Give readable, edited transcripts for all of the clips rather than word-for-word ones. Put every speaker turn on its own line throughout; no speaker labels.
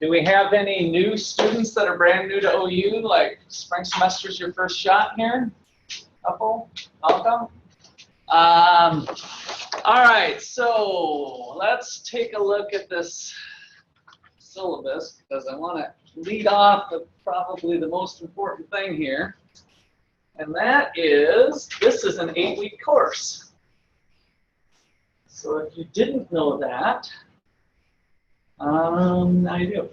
Do we have any new students that are brand new to OU, like spring semester's your first shot here? Couple, welcome. All right, so let's take a look at this syllabus because I want to lead off with probably the most important thing here. And that is, this is an 8-week course. So if you didn't know that, now you do.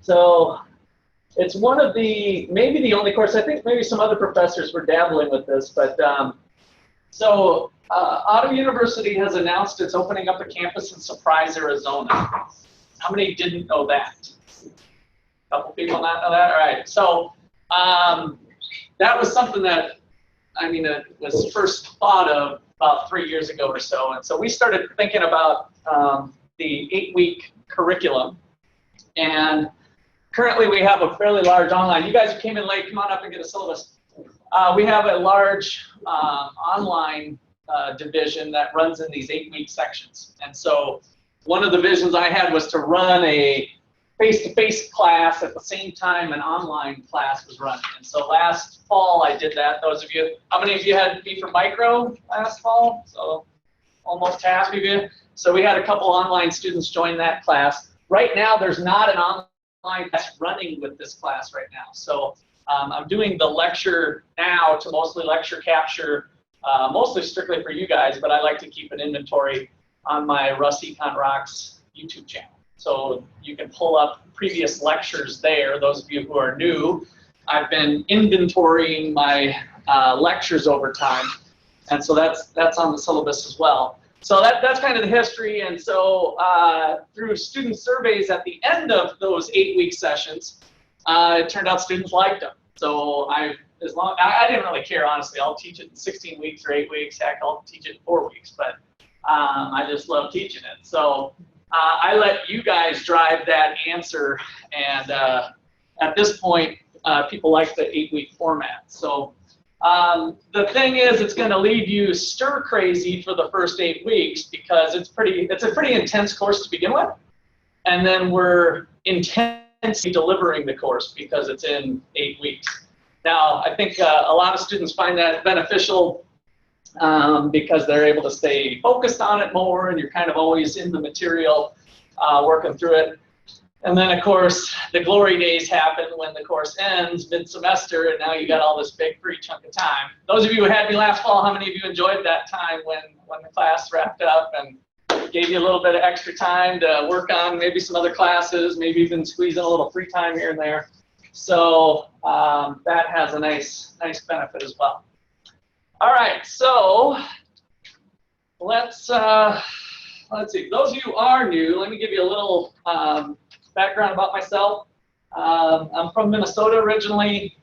So it's one of the, maybe the only course, I think maybe some other professors were dabbling with this, but Auto University has announced it's opening up a campus in Surprise, Arizona. How many didn't know that? A couple people not know that? All right, so that was something that, I mean, it was first thought of about 3 years ago or so, and so we started thinking about the 8-week curriculum, and currently we have a fairly large online. You guys who came in late, come on up and get a syllabus. We have a large online division that runs in these 8-week sections, and so one of the visions I had was to run a face-to-face class at the same time an online class was running. And so last fall I did that. Those of you, how many of you had to be for micro last fall? So almost half of you. So we had a couple online students join that class. Right now there's not an online class running with this class right now. So I'm doing the lecture now to mostly lecture capture, mostly strictly for you guys, but I like to keep an inventory on my Russ Econ Rocks YouTube channel. So you can pull up previous lectures there. Those of you who are new, I've been inventorying my lectures over time, and so that's on the syllabus as well. So that's kind of the history, and so through student surveys at the end of those 8-week sessions, it turned out students liked them. So I didn't really care, honestly. I'll teach it in 16 weeks or 8 weeks. Heck, I'll teach it in 4 weeks, but I just love teaching it. So I let you guys drive that answer, and at this point, people like the 8-week format. So the thing is, it's going to leave you stir crazy for the first 8 weeks because it's a pretty intense course to begin with, and then we're intensely delivering the course because it's in 8 weeks. Now, I think a lot of students find that beneficial because they're able to stay focused on it more, and you're kind of always in the material, working through it. And then, of course, the glory days happen when the course ends mid-semester, and now you got all this big free chunk of time. Those of you who had me last fall, how many of you enjoyed that time when the class wrapped up and gave you a little bit of extra time to work on maybe some other classes, maybe even squeeze in a little free time here and there? So that has a nice benefit as well. All right, so let's see. Those of you who are new, let me give you a little background about myself. I'm from Minnesota originally.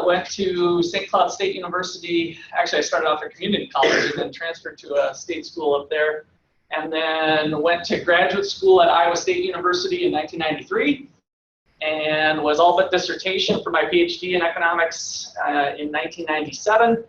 Went to St. Cloud State University. Actually, I started off at community college and then transferred to a state school up there. And then went to graduate school at Iowa State University in 1993. And was all but dissertation for my PhD in economics in 1997.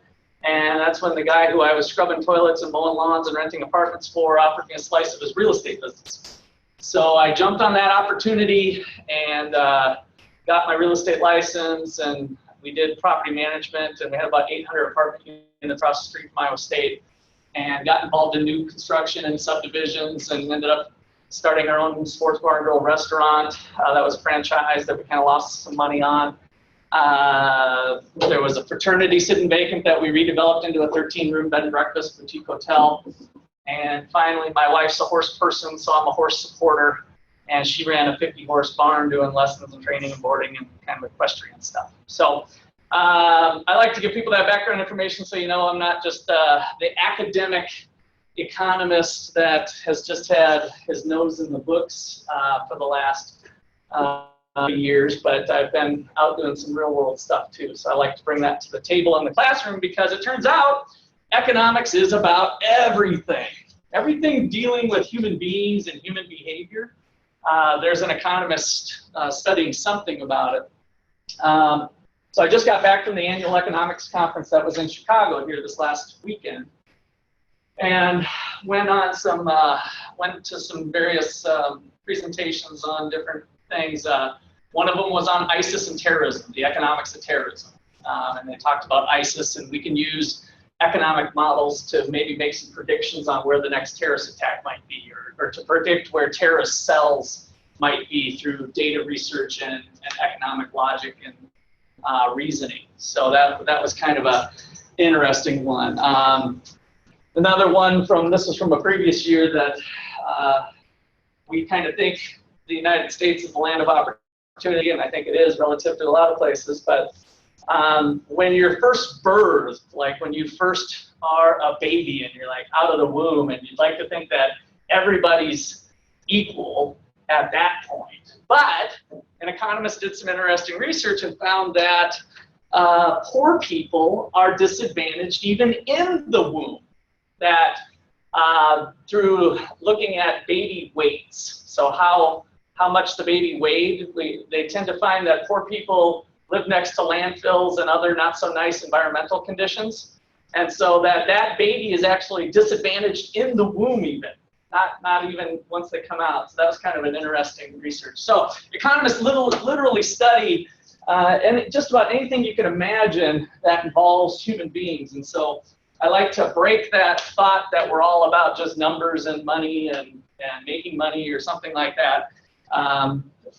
And that's when the guy who I was scrubbing toilets and mowing lawns and renting apartments for offered me a slice of his real estate business. So I jumped on that opportunity and got my real estate license, and we did property management, and we had about 800 apartment units across the street from Iowa State, and got involved in new construction and subdivisions, and ended up starting our own sports bar and grill restaurant. That was franchised that we kind of lost some money on. There was a fraternity sitting vacant that we redeveloped into a 13-room bed and breakfast boutique hotel. And finally, my wife's a horse person, so I'm a horse supporter. And she ran a 50-horse barn doing lessons and training and boarding and kind of equestrian stuff. So I like to give people that background information so you know I'm not just the academic economist that has just had his nose in the books for the last years, but I've been out doing some real world stuff too. So I like to bring that to the table in the classroom because it turns out economics is about everything. Everything dealing with human beings and human behavior. There's an economist studying something about it. So I just got back from the annual economics conference that was in Chicago here this last weekend. and went to some various presentations on different things. One of them was on ISIS and terrorism, the economics of terrorism. And they talked about ISIS, and we can use economic models to maybe make some predictions on where the next terrorist attack might be, or to predict where terrorist cells might be through data research and economic logic and reasoning. So that was kind of a interesting one. Another one this was from a previous year, that we kind of think the United States is the land of opportunity, and I think it is relative to a lot of places, but when you're first birthed, like when you first are a baby and you're like out of the womb, and you'd like to think that everybody's equal at that point. But an economist did some interesting research and found that poor people are disadvantaged even in the womb. That through looking at baby weights, so how much the baby weighed, they tend to find that poor people live next to landfills and other not so nice environmental conditions. And so that baby is actually disadvantaged in the womb even, not even once they come out. So that was kind of an interesting research. So economists literally study and just about anything you can imagine that involves human beings. And so I like to break that thought that we're all about just numbers and money and making money or something like that.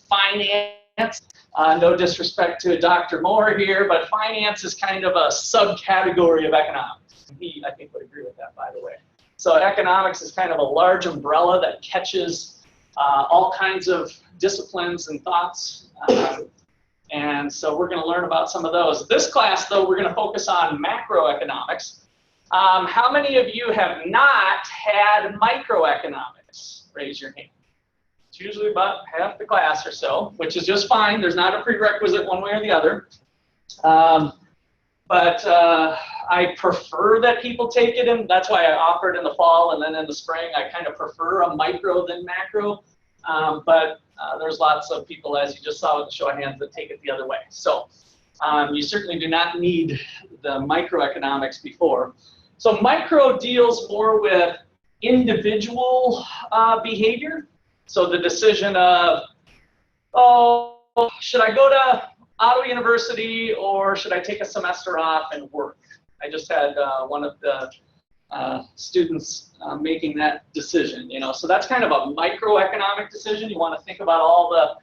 Finance, no disrespect to Dr. Moore here, but finance is kind of a subcategory of economics. He, I think, would agree with that, by the way. So economics is kind of a large umbrella that catches all kinds of disciplines and thoughts. And so we're going to learn about some of those. This class, though, we're going to focus on macroeconomics. How many of you have not had microeconomics? Raise your hand. It's usually about half the class or so, which is just fine. There's not a prerequisite one way or the other. But I prefer that people take it, and that's why I offer it in the fall, and then in the spring I kind of prefer a micro than macro. But there's lots of people, as you just saw with the show of hands, that take it the other way. So you certainly do not need the microeconomics before. So micro deals more with individual behavior. So the decision of, oh, should I go to Ottawa University or should I take a semester off and work? I just had one of the students making that decision, so that's kind of a microeconomic decision. You want to think about all the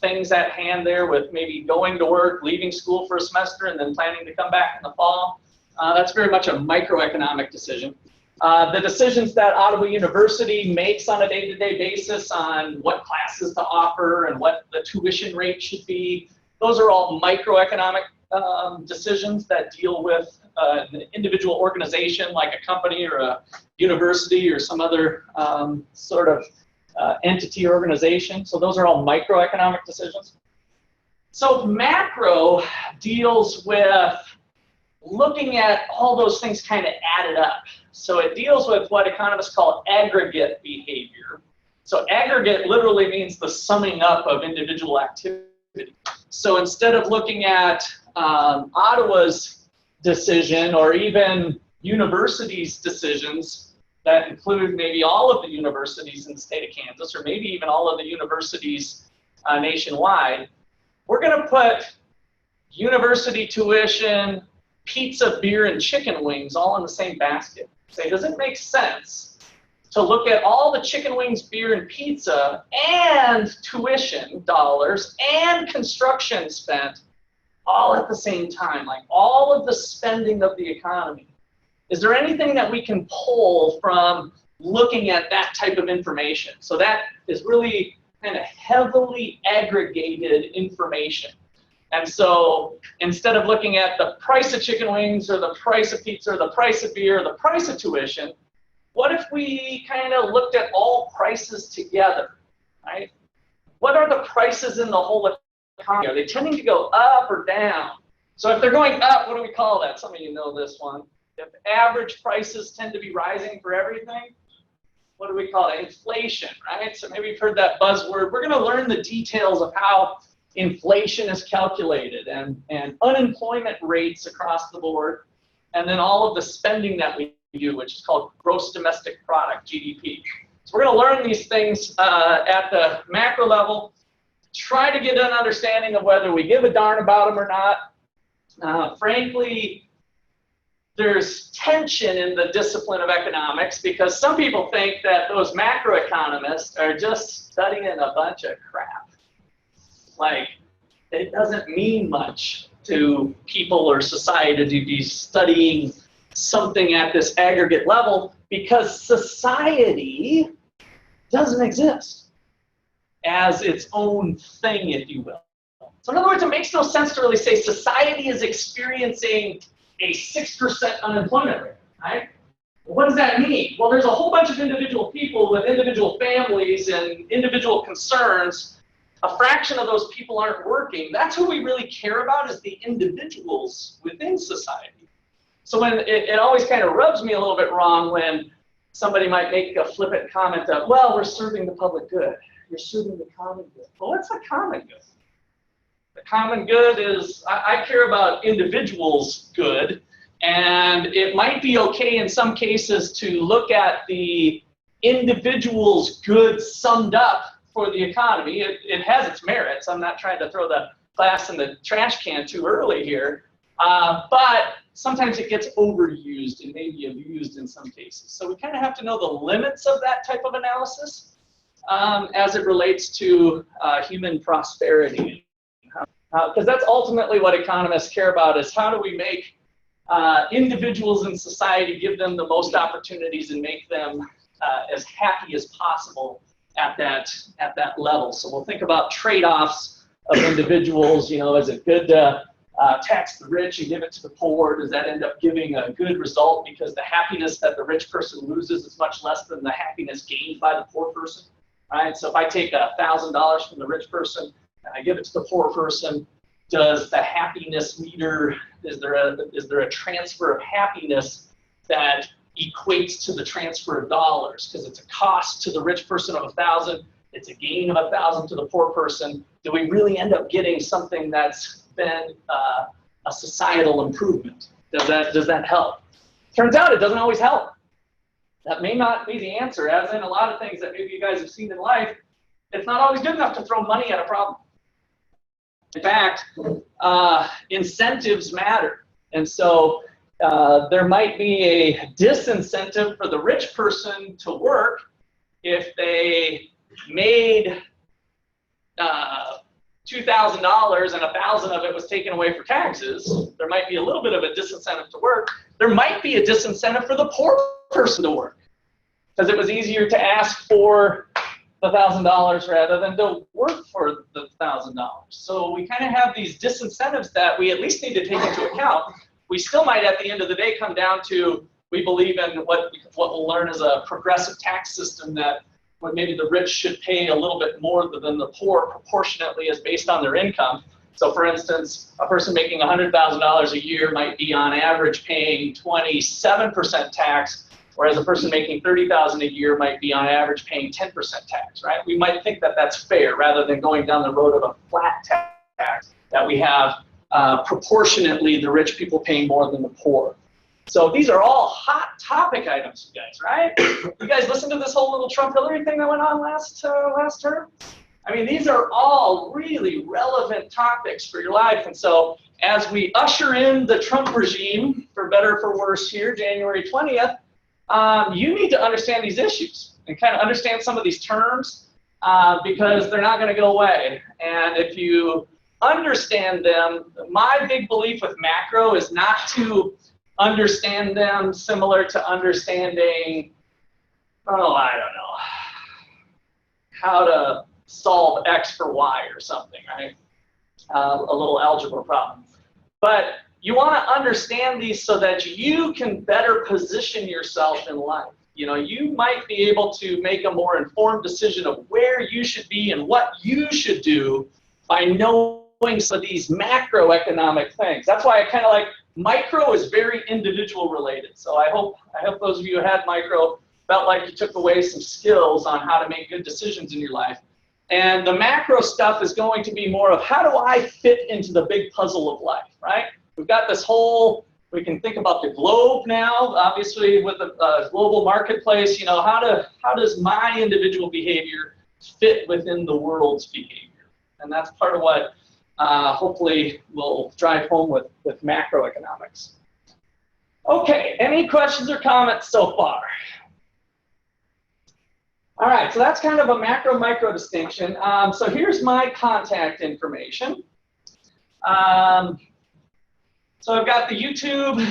things at hand there with maybe going to work, leaving school for a semester, and then planning to come back in the fall. That's very much a microeconomic decision. The decisions that Ottawa University makes on a day-to-day basis on what classes to offer and what the tuition rate should be, those are all microeconomic decisions that deal with an individual organization like a company or a university or some other sort of entity or organization. So those are all microeconomic decisions. So macro deals with looking at all those things kind of added up. So it deals with what economists call aggregate behavior. So aggregate literally means the summing up of individual activity. So instead of looking at Ottawa's decision or even universities' decisions that include maybe all of the universities in the state of Kansas or maybe even all of the universities nationwide, we're going to put university tuition, pizza, beer, and chicken wings all in the same basket. Say, does it make sense to look at all the chicken wings, beer, and pizza and tuition dollars and construction spent all at the same time, like all of the spending of the economy? Is there anything that we can pull from looking at that type of information? So that is really kind of heavily aggregated information. And so instead of looking at the price of chicken wings or the price of pizza or the price of beer or the price of tuition, what if we kind of looked at all prices together, right? What are the prices in the whole economy? Are they tending to go up or down? So if they're going up, what do we call that? Some of you know this one. If average prices tend to be rising for everything, what do we call it? Inflation, right? So maybe you've heard that buzzword. We're going to learn the details of how inflation is calculated and unemployment rates across the board, and then all of the spending that we do, which is called gross domestic product, GDP. So we're going to learn these things at the macro level, try to get an understanding of whether we give a darn about them or not. Frankly, there's tension in the discipline of economics because some people think that those macroeconomists are just studying a bunch of crap. Like, it doesn't mean much to people or society to be studying something at this aggregate level because society doesn't exist as its own thing, if you will. So in other words, it makes no sense to really say society is experiencing a 6% unemployment rate, right? What does that mean? Well, there's a whole bunch of individual people with individual families and individual concerns. A fraction of those people aren't working. That's who we really care about, is the individuals within society. So when it always kind of rubs me a little bit wrong when somebody might make a flippant comment of, well, we're serving the public good. You're serving the common good. Well, what's the common good? The common good is, I care about individuals' good, and it might be okay in some cases to look at the individual's good summed up for the economy. It has its merits. I'm not trying to throw the class in the trash can too early here, but sometimes it gets overused and maybe abused in some cases. So we kind of have to know the limits of that type of analysis as it relates to human prosperity. Because that's ultimately what economists care about, is how do we make individuals in society, give them the most opportunities and make them as happy as possible at that level. So we'll think about trade-offs of individuals. You know, is it good to tax the rich and give it to the poor? Does that end up giving a good result because the happiness that the rich person loses is much less than the happiness gained by the poor person? Right? So if I take $1,000 from the rich person and I give it to the poor person, does the happiness meter, is there a transfer of happiness that equates to the transfer of dollars? Because it's a cost to the rich person of 1,000, it's a gain of 1,000 to the poor person. Do we really end up getting something that's been a societal improvement? Does that help? Turns out it doesn't always help. That may not be the answer, as in a lot of things that maybe you guys have seen in life. It's not always good enough to throw money at a problem. In fact, incentives matter. And so there might be a disincentive for the rich person to work if they made $2,000 and 1,000 of it was taken away for taxes. There might be a little bit of a disincentive to work. There might be a disincentive for the poor person to work because it was easier to ask for the $1,000 rather than to work for the $1,000. So we kind of have these disincentives that we at least need to take into account. We still might, at the end of the day, come down to, we believe in what we'll learn is a progressive tax system, that when maybe the rich should pay a little bit more than the poor proportionately as based on their income. So for instance, a person making $100,000 a year might be on average paying 27% tax, whereas a person making $30,000 a year might be on average paying 10% tax, right? We might think that that's fair rather than going down the road of a flat tax, that we have proportionately the rich people paying more than the poor. So these are all hot topic items, you guys, right? You guys listen to this whole little Trump-Hillary thing that went on last term? I mean, these are all really relevant topics for your life. And so as we usher in the Trump regime, for better or for worse here, January 20th, you need to understand these issues and kind of understand some of these terms because they're not going to go away. And if you understand them, my big belief with macro is not to understand them similar to understanding, oh, I don't know, how to solve X for Y or something, right? A little algebra problem. But you want to understand these so that you can better position yourself in life. You know, you might be able to make a more informed decision of where you should be and what you should do by knowing some of these macroeconomic things. That's why I kind of like micro is very individual related. So I hope those of you who had micro felt like you took away some skills on how to make good decisions in your life. And the macro stuff is going to be more of how do I fit into the big puzzle of life, right? We've got this whole We can think about the globe now, obviously with a global marketplace. You know, how does my individual behavior fit within the world's behavior? And that's part of what hopefully will drive home with macroeconomics. Okay, any questions or comments so far? All right, so that's kind of a macro-micro distinction. So here's my contact information. So I've got the YouTube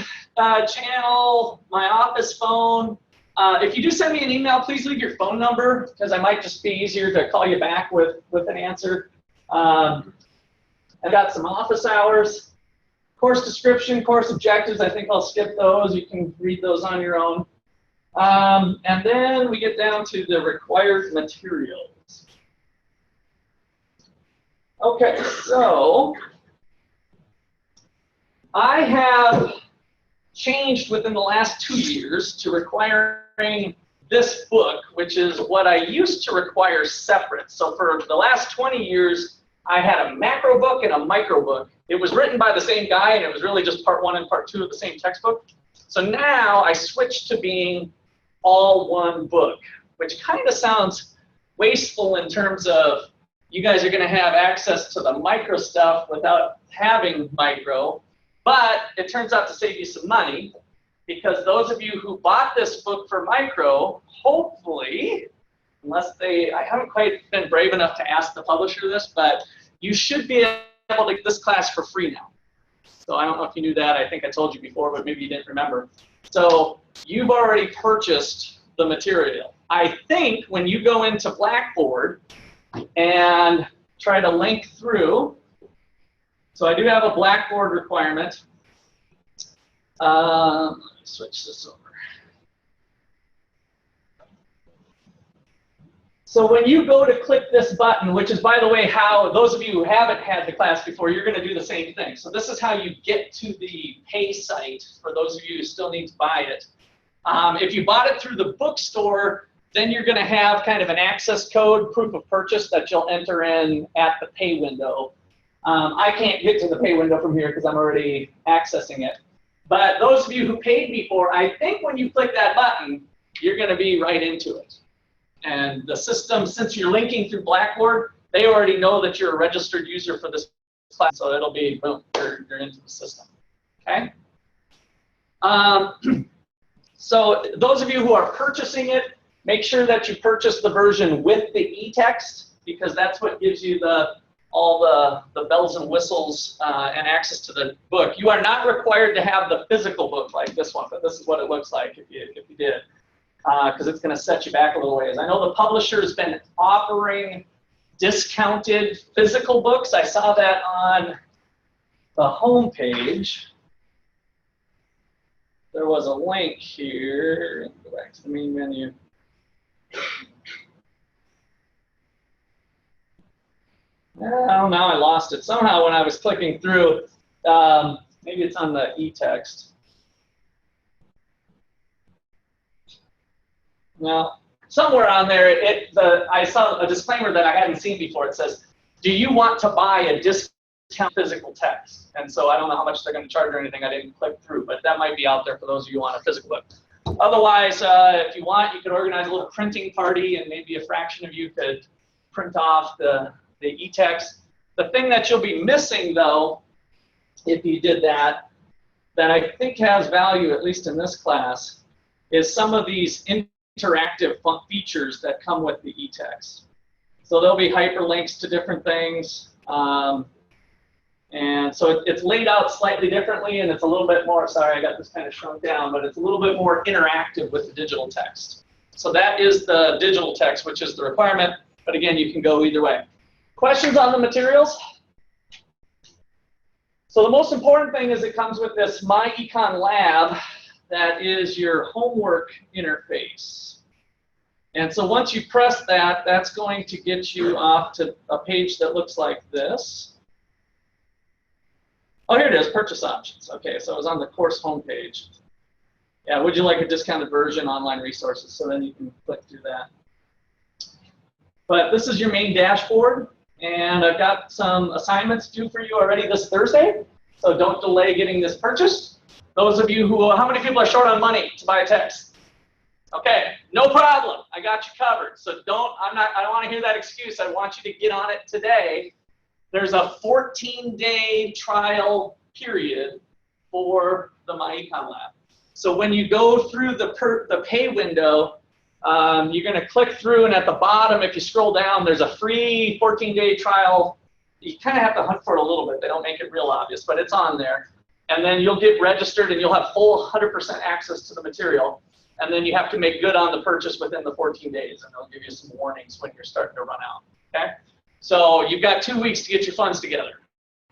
channel, my office phone. If you do send me an email, please leave your phone number, because I might just be easier to call you back with an answer. I've got some office hours, course description, course objectives. I think I'll skip those. You can read those on your own. And then we get down to the required materials. Okay, so I have changed within the last 2 years to requiring this book, which is what I used to require separate. So for the last 20 years, I had a macro book and a micro book. It was written by the same guy, and it was really just part 1 and part 2 of the same textbook. So now I switched to being all one book, which kind of sounds wasteful in terms of you guys are going to have access to the micro stuff without having micro. But it turns out to save you some money, because those of you who bought this book for micro, hopefully, unless I haven't quite been brave enough to ask the publisher this, but you should be able to get this class for free now. So I don't know if you knew that. I think I told you before, but maybe you didn't remember. So you've already purchased the material. I think when you go into Blackboard and try to link through, so I do have a Blackboard requirement. Let me switch this over. So when you go to click this button, which is, by the way, how those of you who haven't had the class before, you're going to do the same thing. So this is how you get to the pay site for those of you who still need to buy it. If you bought it through the bookstore, then you're going to have kind of an access code, proof of purchase, that you'll enter in at the pay window. I can't get to the pay window from here because I'm already accessing it. But those of you who paid before, I think when you click that button, you're going to be right into it. And the system, since you're linking through Blackboard, they already know that you're a registered user for this class, so it'll be, boom, you're into the system. Okay? So those of you who are purchasing it, make sure that you purchase the version with the e-text, because that's what gives you all the bells and whistles and access to the book. You are not required to have the physical book like this one, but this is what it looks like if you did, because it's going to set you back a little ways. I know the publisher has been offering discounted physical books. I saw that on the home page. There was a link here. Go back to the main menu. Oh, now I lost it. Somehow when I was clicking through, maybe it's on the e-text. Now, somewhere on there, I saw a disclaimer that I hadn't seen before. It says, do you want to buy a discount physical text? And so I don't know how much they're going to charge or anything. I didn't click through, but that might be out there for those of you who want a physical book. Otherwise, if you want, you could organize a little printing party, and maybe a fraction of you could print off the e-text. The thing that you'll be missing, though, if you did that I think has value, at least in this class, is some of these interactive features that come with the e-text. So there'll be hyperlinks to different things. And so it's laid out slightly differently, and it's a little bit more, sorry, I got this kind of shrunk down, but it's a little bit more interactive with the digital text. So that is the digital text, which is the requirement, but again, you can go either way. Questions on the materials? So the most important thing is it comes with this My Econ Lab that is your homework interface. And so once you press that, that's going to get you off to a page that looks like this. Oh, here it is, purchase options. Okay, so it was on the course homepage. Yeah, would you like a discounted version, online resources? So then you can click through that. But this is your main dashboard, and I've got some assignments due for you already this Thursday, so don't delay getting this purchased. Those of you who, how many people are short on money to buy a text? Okay, no problem. I got you covered. So I don't want to hear that excuse. I want you to get on it today. There's a 14-day trial period for the MyEcon Lab. So when you go through the pay window, you're going to click through, and at the bottom, if you scroll down, there's a free 14-day trial. You kind of have to hunt for it a little bit. They don't make it real obvious, but it's on there. And then you'll get registered, and you'll have full 100% access to the material. And then you have to make good on the purchase within the 14 days, and they'll give you some warnings when you're starting to run out. Okay? So you've got 2 weeks to get your funds together.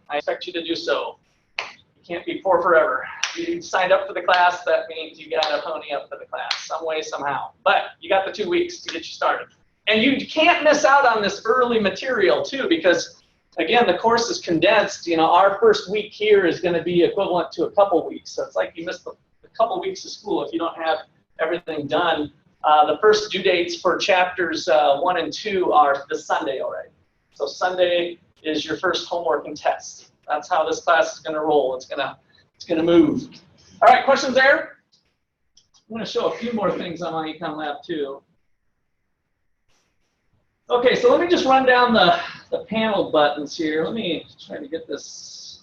I expect you to do so. You can't be poor forever. You signed up for the class, that means you got to pony up for the class some way, somehow. But you got the 2 weeks to get you started. And you can't miss out on this early material, too, because, again, the course is condensed. You know, our first week here is going to be equivalent to a couple weeks. So it's like you missed a couple weeks of school if you don't have everything done. The first due dates for chapters 1 and 2 are this Sunday already. So Sunday is your first homework and test. That's how this class is going to roll. It's going to move. All right, questions there? I'm going to show a few more things on my Econ Lab too. Okay, so let me just run down the panel buttons here. Let me try to get this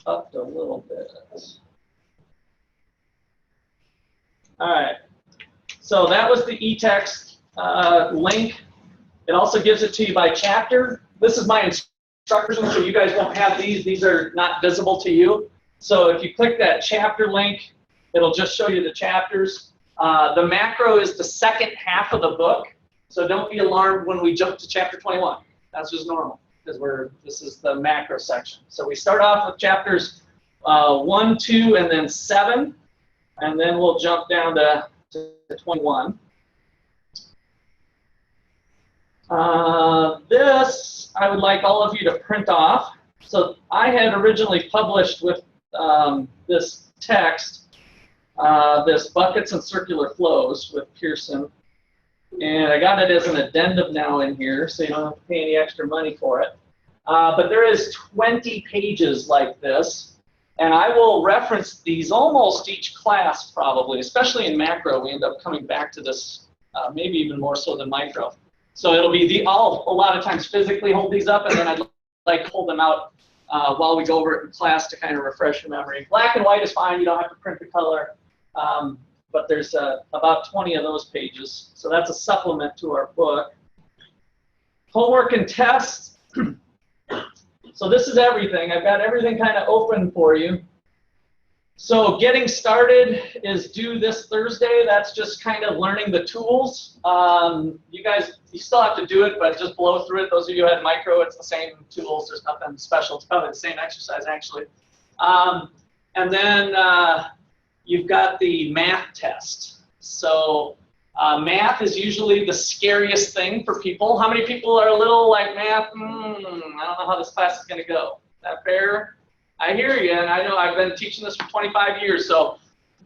up a little bit. All right, so that was the eText link. It also gives it to you by chapter. This is my instructions, so you guys won't have these. These are not visible to you. So if you click that chapter link, it'll just show you the chapters. The macro is the second half of the book, so don't be alarmed when we jump to chapter 21. That's just normal, because this is the macro section. So we start off with chapters 1, 2, and then 7. And then we'll jump down to 21. This, I would like all of you to print off. So I had originally published with this text, this Buckets and Circular Flows with Pearson. And I got it as an addendum now in here, so you don't have to pay any extra money for it. But there is 20 pages like this. And I will reference these almost each class probably, especially in macro. We end up coming back to this, maybe even more so than micro. So it'll be I'll a lot of times physically hold these up, and then I'd like to hold them out while we go over it in class to kind of refresh your memory. Black and white is fine. You don't have to print the color. But there's about 20 of those pages. So that's a supplement to our book. Homework and tests. So this is everything. I've got everything kind of open for you. So getting started is due this Thursday. That's just kind of learning the tools. You guys, you still have to do it, but just blow through it. Those of you who had micro, it's the same tools. There's nothing special. It's probably the same exercise, actually. And then you've got the math test. So math is usually the scariest thing for people. How many people are a little like math? I don't know how this class is going to go. Is that fair? I hear you, and I know I've been teaching this for 25 years, so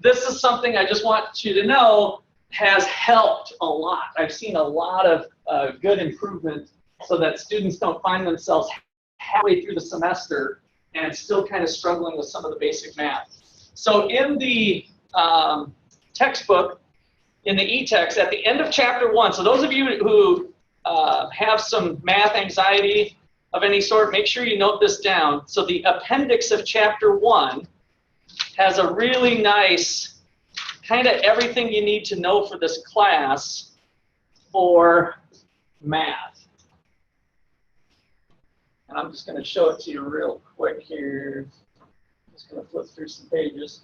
this is something I just want you to know has helped a lot. I've seen a lot of good improvement so that students don't find themselves halfway through the semester and still kind of struggling with some of the basic math. So in the textbook, in the e-text, at the end of chapter 1, so those of you who have some math anxiety of any sort, make sure you note this down. So the appendix of chapter 1 has a really nice kind of everything you need to know for this class for math. And I'm just going to show it to you real quick here. I'm just going to flip through some pages.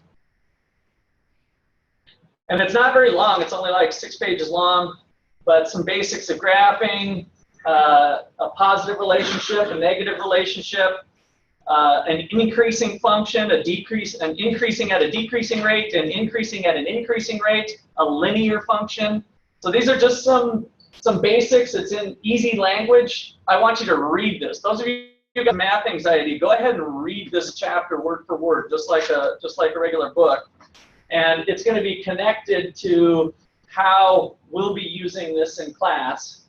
And it's not very long. It's only like 6 pages long, but some basics of graphing, a positive relationship, a negative relationship, an increasing function, an increasing at a decreasing rate, an increasing at an increasing rate, a linear function. So these are just some basics. It's in easy language. I want you to read this. Those of you who got math anxiety, go ahead and read this chapter word for word, just like a regular book. And it's going to be connected to how we'll be using this in class.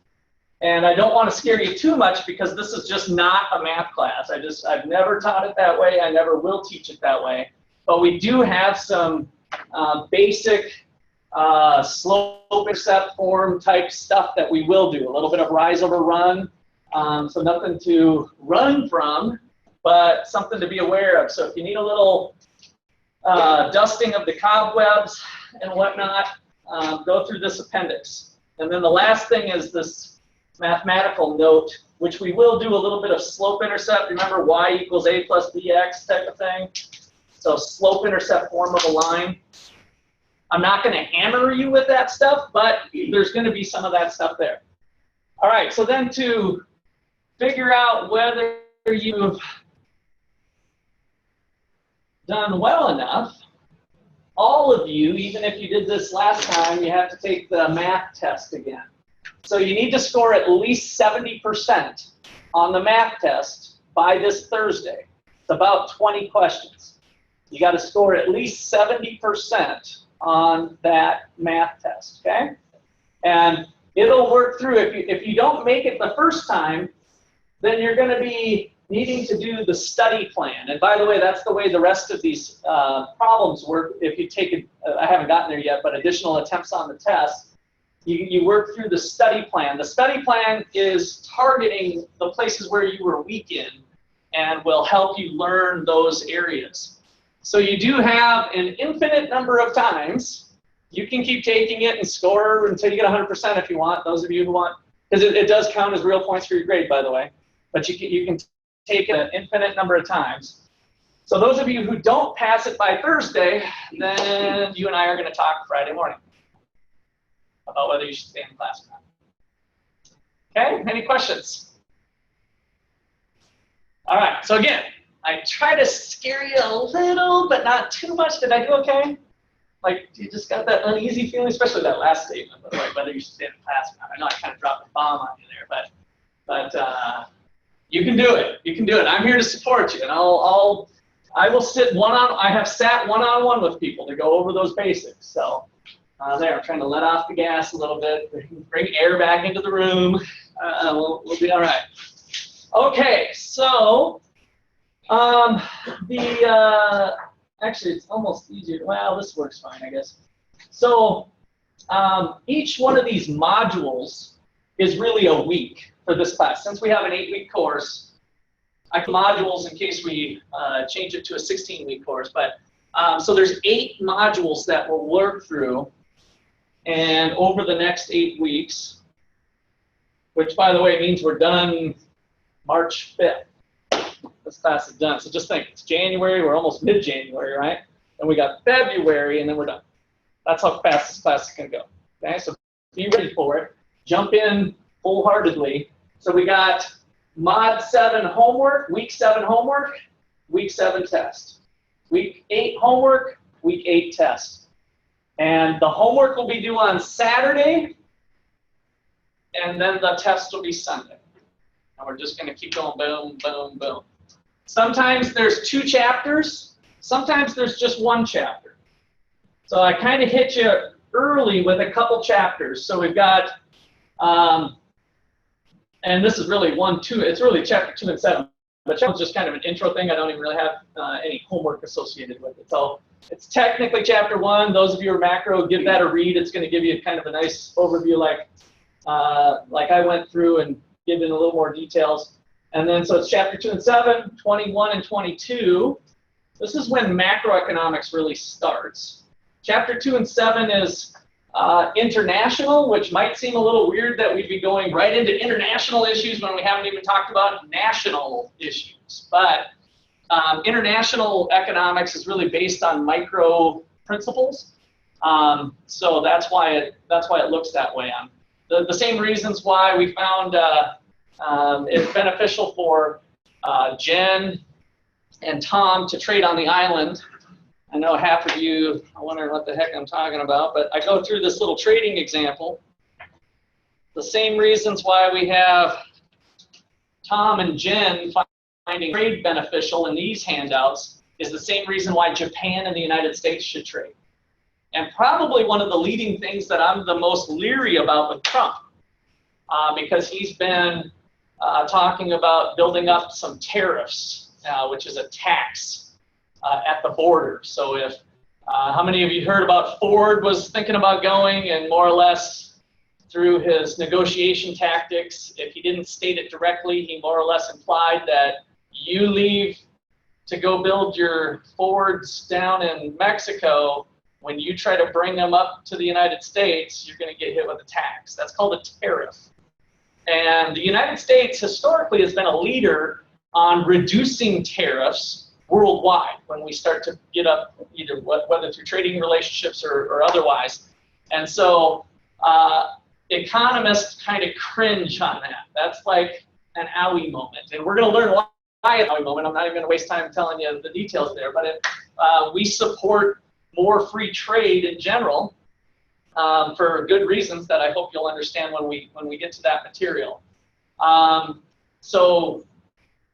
And I don't want to scare you too much because this is just not a math class. I've never taught it that way. I never will teach it that way. But we do have some basic slope-intercept form type stuff that we will do. A little bit of rise over run. So nothing to run from, but something to be aware of. So if you need a little dusting of the cobwebs and whatnot, go through this appendix. And then the last thing is this mathematical note, which we will do a little bit of slope-intercept. Remember y equals a plus bx type of thing. So slope-intercept form of a line. I'm not going to hammer you with that stuff, but there's going to be some of that stuff there. All right, so then to figure out whether you've done well enough, all of you, even if you did this last time, you have to take the math test again. So you need to score at least 70% on the math test by this Thursday. It's about 20 questions. You got to score at least 70% on that math test, okay? And it'll work through. If you don't make it the first time, then you're going to be needing to do the study plan. And by the way, that's the way the rest of these problems work. If you take I haven't gotten there yet, but additional attempts on the test, you work through the study plan. The study plan is targeting the places where you were weak in and will help you learn those areas. So you do have an infinite number of times. You can keep taking it and score until you get 100% if you want, those of you who want, because it does count as real points for your grade, by the way. But you can take it an infinite number of times. So those of you who don't pass it by Thursday, then you and I are going to talk Friday morning about whether you should stay in class or not. Okay, any questions? All right, so again, I try to scare you a little, but not too much. Did I do okay? Like, you just got that uneasy feeling, especially that last statement, by the way, whether you should stay in class or not. I know I kind of dropped a bomb on you there, but you can do it. You can do it. I'm here to support you, and I will sit I have sat one-on-one with people to go over those basics. So there, I'm trying to let off the gas a little bit, bring air back into the room. We'll be all right. Okay, so actually, it's almost easier. Well, this works fine, I guess. So each one of these modules is really a week for this class. Since we have an 8-week course, I can modules in case we change it to a 16-week course. But so there's 8 modules that we'll work through, and over the next 8 weeks, which by the way means we're done March 5th. This class is done. So just think, it's January, we're almost mid-January, right? And we got February, and then we're done. That's how fast this class is going to go. Okay, so be ready for it. Jump in wholeheartedly. So we got Mod 7 homework, Week 7 homework, Week 7 test. Week 8 homework, Week 8 test. And the homework will be due on Saturday, and then the test will be Sunday. And we're just going to keep going, boom, boom, boom. Sometimes there's 2 chapters. Sometimes there's just 1 chapter. So I kind of hit you early with a couple chapters. So we've got, and this is really 1, 2. It's really chapter 2 and 7. But chapter 1 is just kind of an intro thing. I don't even really have any homework associated with it. So it's technically chapter 1. Those of you who are macro, give that a read. It's going to give you kind of a nice overview, like I went through and give in a little more details. And then, so it's chapter 2 and 7, 21 and 22. This is when macroeconomics really starts. Chapter 2 and 7 is international, which might seem a little weird that we'd be going right into international issues when we haven't even talked about national issues. But international economics is really based on micro principles. So that's why it looks that way. The same reasons why we found it's beneficial for Jen and Tom to trade on the island. I know half of you are wondering what the heck I'm talking about, but I go through this little trading example. The same reasons why we have Tom and Jen finding trade beneficial in these handouts is the same reason why Japan and the United States should trade. And probably one of the leading things that I'm the most leery about with Trump because he's been talking about building up some tariffs, which is a tax at the border. So if, how many of you heard about Ford was thinking about going, and more or less through his negotiation tactics, if he didn't state it directly, he more or less implied that you leave to go build your Fords down in Mexico, when you try to bring them up to the United States, you're going to get hit with a tax. That's called a tariff. And the United States historically has been a leader on reducing tariffs worldwide when we start to get up, either whether through trading relationships or otherwise. And so economists kind of cringe on that. That's like an owie moment. And we're going to learn why an owie moment. I'm not even going to waste time telling you the details there. But we support more free trade in general for good reasons that I hope you'll understand when we get to that material. So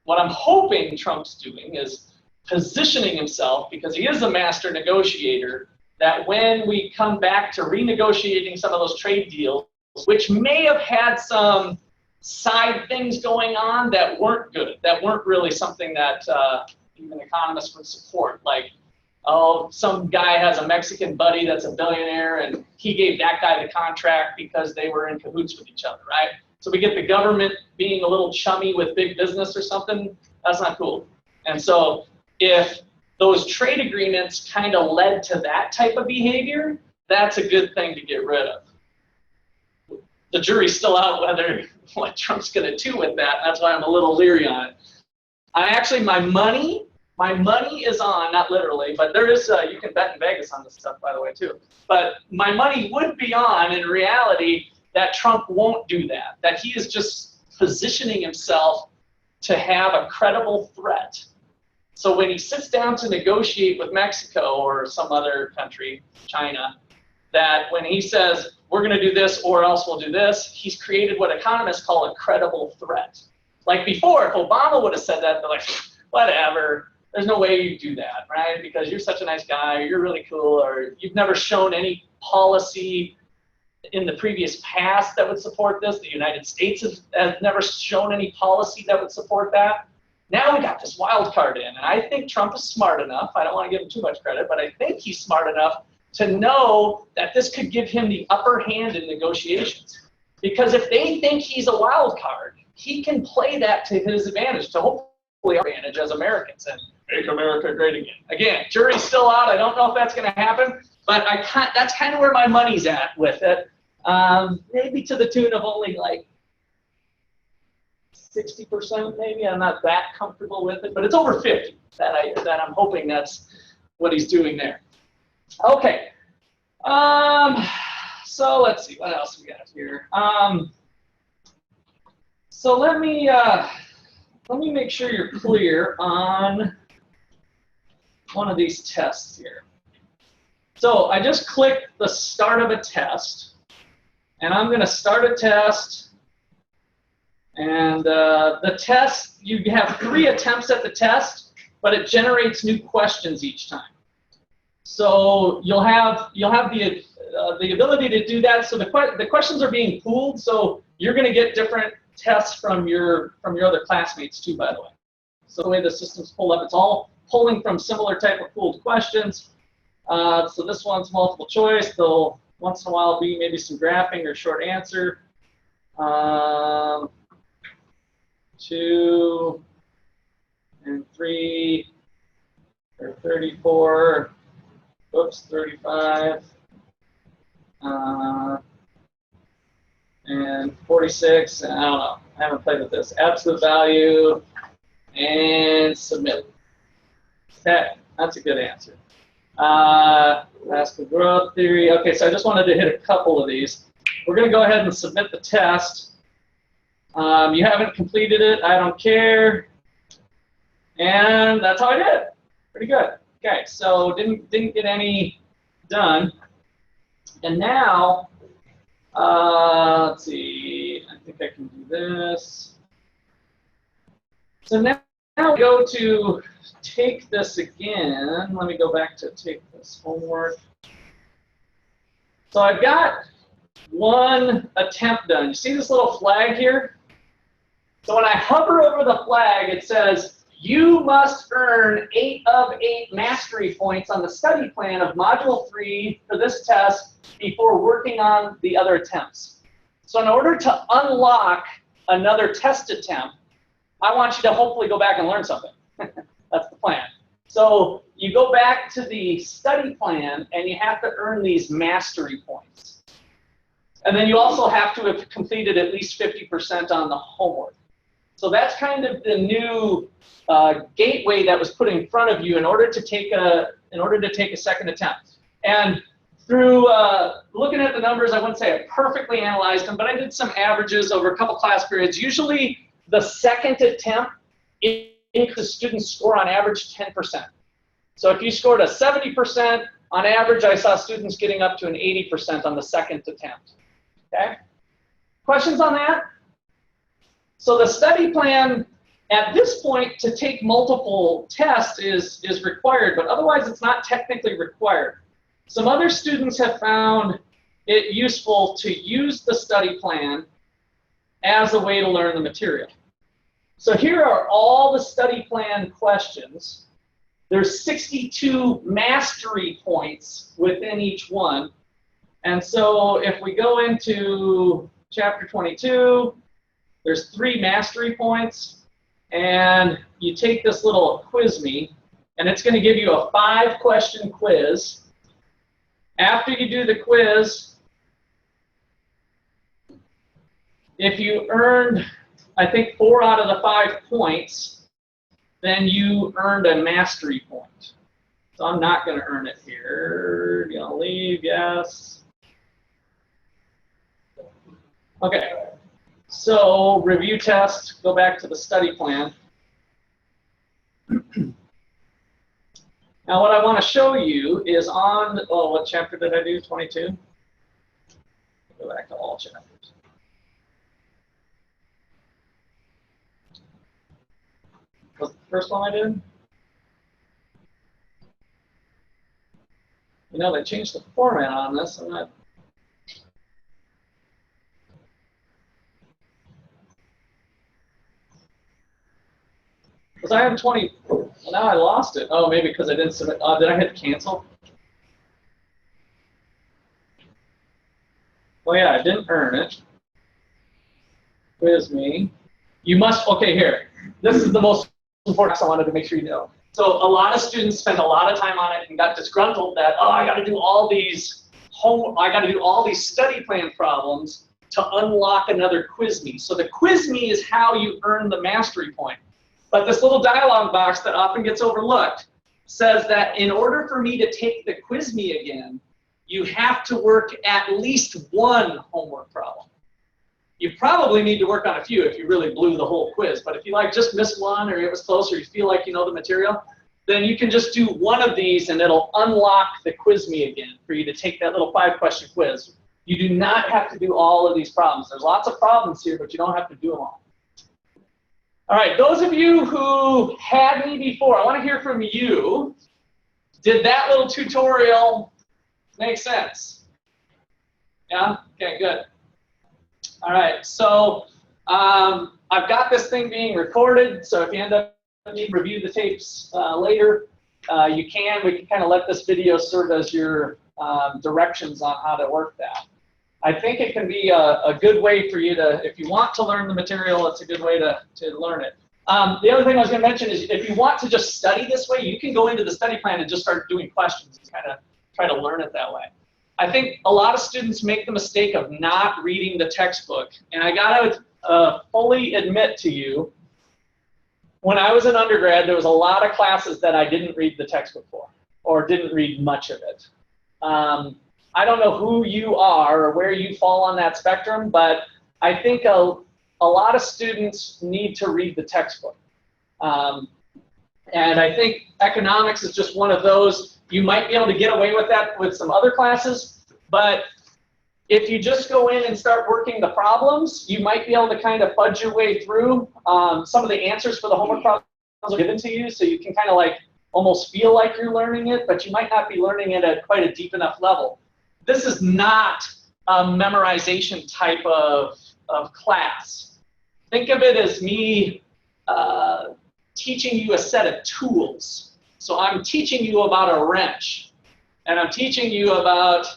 what I'm hoping Trump's doing is positioning himself, because he is a master negotiator, that when we come back to renegotiating some of those trade deals, which may have had some side things going on that weren't good, that weren't really something that even economists would support, like, oh, some guy has a Mexican buddy that's a billionaire, and he gave that guy the contract because they were in cahoots with each other, right? So we get the government being a little chummy with big business or something. That's not cool. And so if those trade agreements kind of led to that type of behavior, that's a good thing to get rid of. The jury's still out whether what Trump's going to do with that. That's why I'm a little leery on it. My money is on, not literally, but there is, you can bet in Vegas on this stuff, by the way, too. But my money would be on, in reality, that Trump won't do that, that he is just positioning himself to have a credible threat. So when he sits down to negotiate with Mexico or some other country, China, that when he says, we're going to do this or else we'll do this, he's created what economists call a credible threat. Like before, if Obama would have said that, they're like, whatever. There's no way you do that, right? Because you're such a nice guy, or you're really cool, or you've never shown any policy in the previous past that would support this. The United States has never shown any policy that would support that. Now we got this wild card in, and I think Trump is smart enough. I don't want to give him too much credit, but I think he's smart enough to know that this could give him the upper hand in negotiations. Because if they think he's a wild card, he can play that to his advantage, to hopefully our advantage as Americans, and make America great again. Again, jury's still out. I don't know if that's going to happen, but that's kind of where my money's at with it. Maybe to the tune of only like 60%, maybe. I'm not that comfortable with it, but it's over 50 that I'm hoping that's what he's doing there. Okay. So let's see what else we got here. So let me make sure you're clear on one of these tests here. So I just clicked the start of a test, and I'm going to start a test. And the test, you have 3 attempts at the test, but it generates new questions each time. So you'll have the ability to do that. So the questions are being pooled, so you're going to get different tests from your other classmates too, by the way. So the way the system's pulled up, it's all pulling from similar type of pooled questions. So this one's multiple choice. There'll once in a while be maybe some graphing or short answer. 2 and 3 or 34. Oops, 35. And 46. And I don't know. I haven't played with this. Absolute value and submit. Okay, that's a good answer. Classical growth theory. Okay, so I just wanted to hit a couple of these. We're going to go ahead and submit the test. You haven't completed it. I don't care. And that's how I did it. Pretty good. Okay, so didn't get any done. And now, let's see. I think I can do this. So now we go to take this again. Let me go back to take this homework. So I've got 1 attempt done. You see this little flag here? So when I hover over the flag, it says, you must earn 8 of 8 mastery points on the study plan of Module 3 for this test before working on the other attempts. So in order to unlock another test attempt, I want you to hopefully go back and learn something. That's the plan. So you go back to the study plan, and you have to earn these mastery points. And then you also have to have completed at least 50% on the homework. So that's kind of the new gateway that was put in front of you in order to take a second attempt. And through looking at the numbers, I wouldn't say I perfectly analyzed them, but I did some averages over a couple class periods. Usually the second attempt increases the student's score on average 10%. So if you scored a 70%, on average I saw students getting up to an 80% on the second attempt. Okay? Questions on that? So the study plan at this point to take multiple tests is required, but otherwise it's not technically required. Some other students have found it useful to use the study plan as a way to learn the material. So here are all the study plan questions. There's 62 mastery points within each one. And so if we go into chapter 22, there's 3 mastery points, and you take this little quiz me, and it's going to give you a 5-question quiz. After you do the quiz, if you earned, I think, 4 out of the 5 points, then you earned a mastery point. So I'm not going to earn it here. You know, leave, yes. Okay. So review test, go back to the study plan. Now what I want to show you is on, oh, what chapter did I do, 22? Go back to all chapters. Was the first one I did? You know, they changed the format on this. I'm not. Because I have 20, well, now I lost it. Oh, maybe because I didn't submit. Did I hit cancel? Well, yeah, I didn't earn it. Quiz me. You must, okay, here. This is the most important, so I wanted to make sure you know. So a lot of students spent a lot of time on it and got disgruntled that, oh, I got to do all these study plan problems to unlock another quiz me. So the quiz me is how you earn the mastery point. But this little dialog box that often gets overlooked says that in order for me to take the quiz me again, you have to work at least 1 homework problem. You probably need to work on a few if you really blew the whole quiz. But if you like just missed one, or it was close, or you feel like you know the material, then you can just do 1 of these and it'll unlock the quiz me again for you to take that little 5-question quiz. You do not have to do all of these problems. There's lots of problems here, but you don't have to do them all. All right, those of you who had me before, I want to hear from you. Did that little tutorial make sense? Yeah? Okay, good. All right, so I've got this thing being recorded, so if you end up needing to review the tapes later, you can. We can kind of let this video serve as your directions on how to work that. I think it can be a good way for you to, if you want to learn the material, it's a good way to learn it. The other thing I was going to mention is if you want to just study this way, you can go into the study plan and just start doing questions and kind of try to learn it that way. I think a lot of students make the mistake of not reading the textbook. And I got to fully admit to you, when I was an undergrad, there was a lot of classes that I didn't read the textbook for, or didn't read much of it. I don't know who you are or where you fall on that spectrum, but I think a lot of students need to read the textbook. And I think economics is just one of those. You might be able to get away with that with some other classes, but if you just go in and start working the problems, you might be able to kind of fudge your way through. Some of the answers for the homework problems are given to you, so you can kind of like almost feel like you're learning it, but you might not be learning it at quite a deep enough level. This is not a memorization type of class. Think of it as me teaching you a set of tools. So I'm teaching you about a wrench, and I'm teaching you about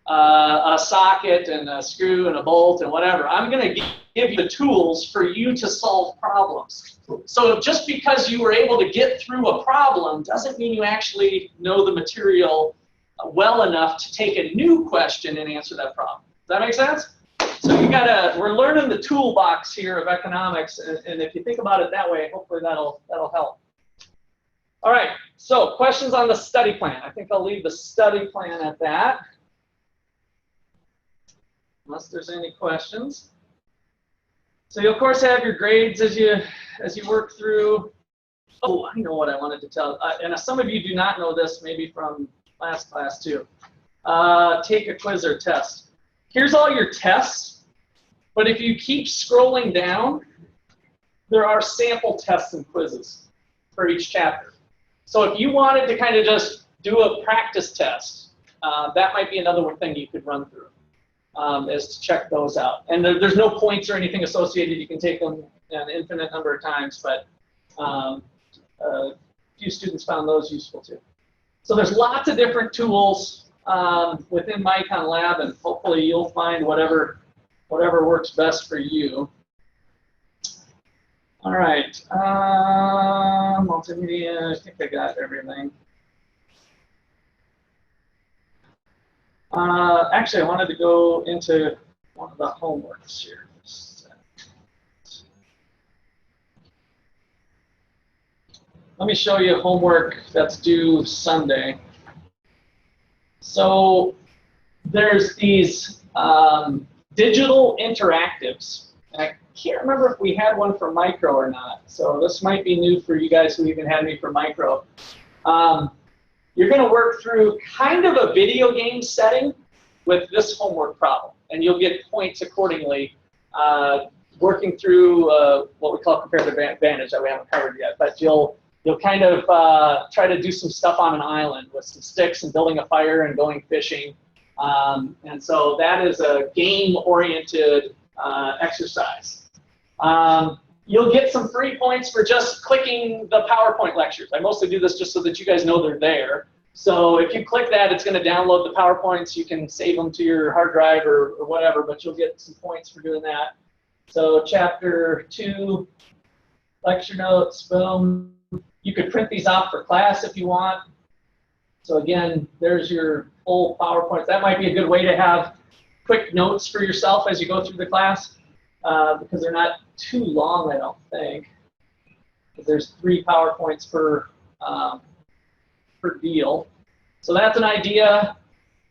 a socket and a screw and a bolt and whatever. I'm going to give you the tools for you to solve problems. So just because you were able to get through a problem doesn't mean you actually know the material well enough to take a new question and answer that problem. Does that make sense? So we're learning the toolbox here of economics, and if you think about it that way, hopefully that'll help. All right, so questions on the study plan. I think I'll leave the study plan at that, unless there's any questions. So you of course have your grades as you work through. Oh, I know what I wanted to tell. And some of you do not know this, maybe from last class too. Take a quiz or test. Here's all your tests, but if you keep scrolling down, there are sample tests and quizzes for each chapter. So if you wanted to kind of just do a practice test, that might be another thing you could run through, is to check those out. And there's no points or anything associated. You can take them an infinite number of times, but a few students found those useful too. So there's lots of different tools within Micon Lab, and hopefully you'll find whatever works best for you. All right, multimedia, I think I got everything. Actually, I wanted to go into one of the homeworks here. Let me show you homework that's due Sunday. So there's these digital interactives. And I can't remember if we had one for micro or not. So this might be new for you guys who even had me for micro. You're going to work through kind of a video game setting with this homework problem. And you'll get points accordingly, working through what we call comparative advantage that we haven't covered yet. But you'll kind of try to do some stuff on an island with some sticks and building a fire and going fishing. And so that is a game-oriented exercise. You'll get some free points for just clicking the PowerPoint lectures. I mostly do this just so that you guys know they're there. So if you click that, it's going to download the PowerPoints. You can save them to your hard drive or whatever, but you'll get some points for doing that. So chapter 2, lecture notes, boom. You could print these out for class if you want. So again, there's your full PowerPoint. That might be a good way to have quick notes for yourself as you go through the class, because they're not too long, I don't think. Because there's 3 PowerPoints per deal. So that's an idea.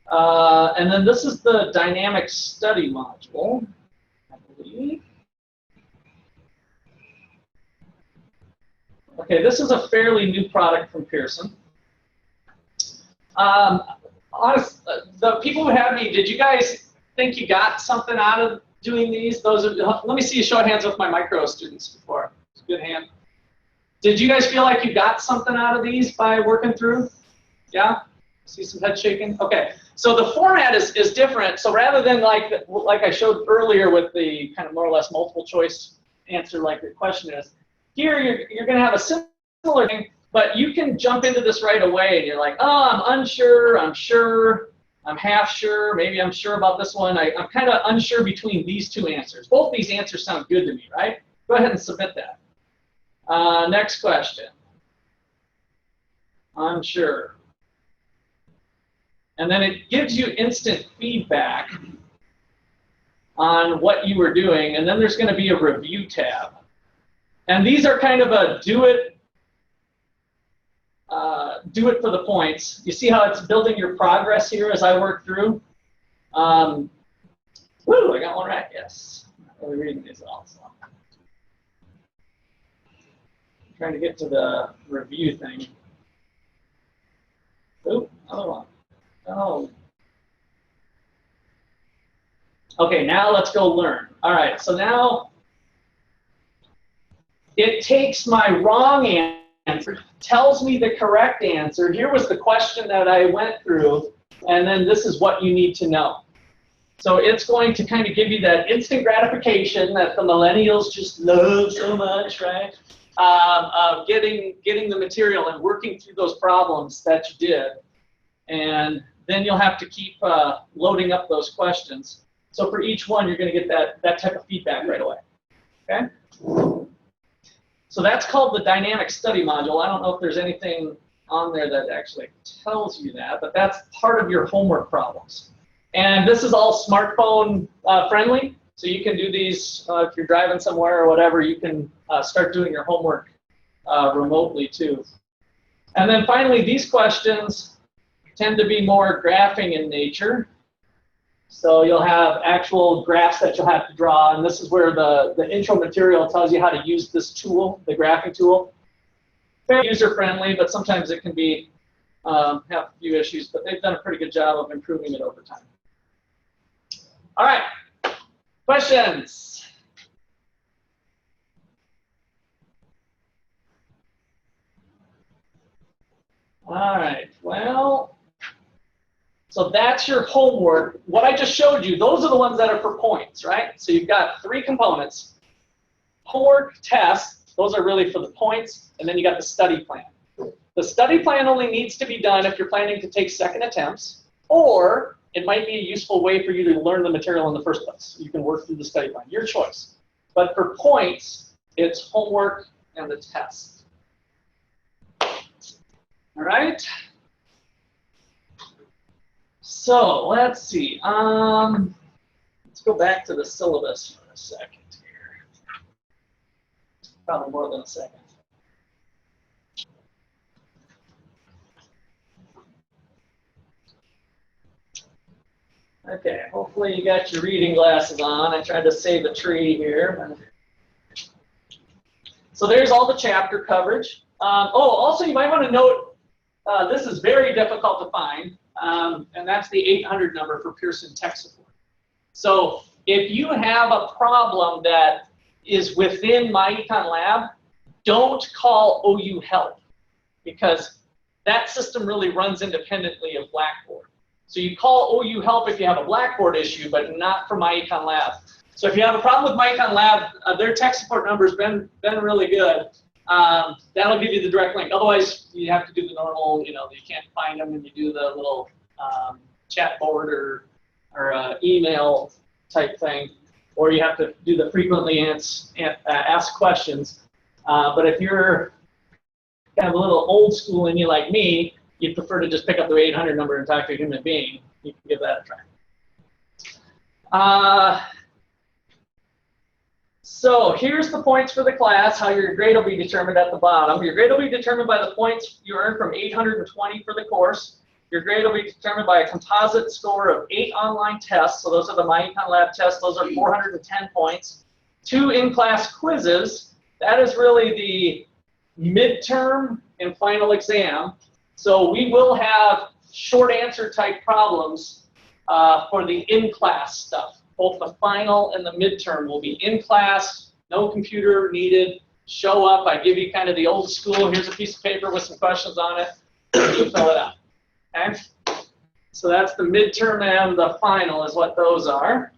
And then this is the dynamic study module, I believe. Okay, this is a fairly new product from Pearson. The people who had me, did you guys think you got something out of doing these? Let me see a show of hands with my micro students before. It's a good hand. Did you guys feel like you got something out of these by working through? Yeah? See some head shaking? Okay. So the format is different. So rather than like I showed earlier with the kind of more or less multiple choice answer like the question is, here you're going to have a similar thing, but you can jump into this right away and you're like, oh, I'm unsure, I'm sure, I'm half sure, maybe I'm sure about this one. I'm kind of unsure between these 2 answers. Both these answers sound good to me, right? Go ahead and submit that. Next question. Unsure. And then it gives you instant feedback on what you were doing, and then there's going to be a review tab. And these are kind of a do it for the points. You see how it's building your progress here as I work through? Woo, I got one right, yes. I'm really reading these also. I'm trying to get to the review thing. Oh, another one. Oh. Okay, now let's go learn. All right, so now it takes my wrong answer, tells me the correct answer. Here was the question that I went through, and then this is what you need to know. So it's going to kind of give you that instant gratification that the millennials just love so much, right? Getting the material and working through those problems that you did. And then you'll have to keep loading up those questions. So for each one, you're going to get that type of feedback right away. Okay? So that's called the dynamic study module. I don't know if there's anything on there that actually tells you that, but that's part of your homework problems. And this is all smartphone friendly, so you can do these if you're driving somewhere or whatever. You can start doing your homework remotely too. And then finally, these questions tend to be more graphing in nature. So you'll have actual graphs that you'll have to draw, and this is where the intro material tells you how to use this tool, the graphing tool. Very user-friendly, but sometimes it can be have a few issues, but they've done a pretty good job of improving it over time. All right, questions? All right, well, so that's your homework. What I just showed you, those are the ones that are for points, right? So you've got 3 components. Homework, tests, those are really for the points, and then you got the study plan. The study plan only needs to be done if you're planning to take second attempts, or it might be a useful way for you to learn the material in the first place. You can work through the study plan, your choice. But for points, it's homework and the test. All right? So let's see. Let's go back to the syllabus for a second here. Probably more than a second. Okay, hopefully you got your reading glasses on. I tried to save a tree here. So there's all the chapter coverage. Also you might want to note, this is very difficult to find, and that's the 800 number for Pearson Tech Support. So if you have a problem that is within MyEcon Lab, don't call OU Help, because that system really runs independently of Blackboard. So you call OU Help if you have a Blackboard issue, but not for MyEcon Lab. So if you have a problem with MyEcon Lab, their tech support number's been really good. That'll give you the direct link. Otherwise, you have to do the normal, you can't find them, and you do the little chat board or email type thing, or you have to do the frequently asked questions. But if you're kind of a little old school and you like me, you'd prefer to just pick up the 800 number and talk to a human being, you can give that a try. So here's the points for the class, how your grade will be determined at the bottom. Your grade will be determined by the points you earn from 820 for the course. Your grade will be determined by a composite score of 8 online tests. So those are the MyEcon Lab tests. Those are 410 points. 2 in-class quizzes. That is really the midterm and final exam. So we will have short answer type problems for the in-class stuff. Both the final and the midterm will be in class, no computer needed. Show up, I give you kind of the old school, here's a piece of paper with some questions on it, you fill it out. Okay? So that's the midterm and the final is what those are.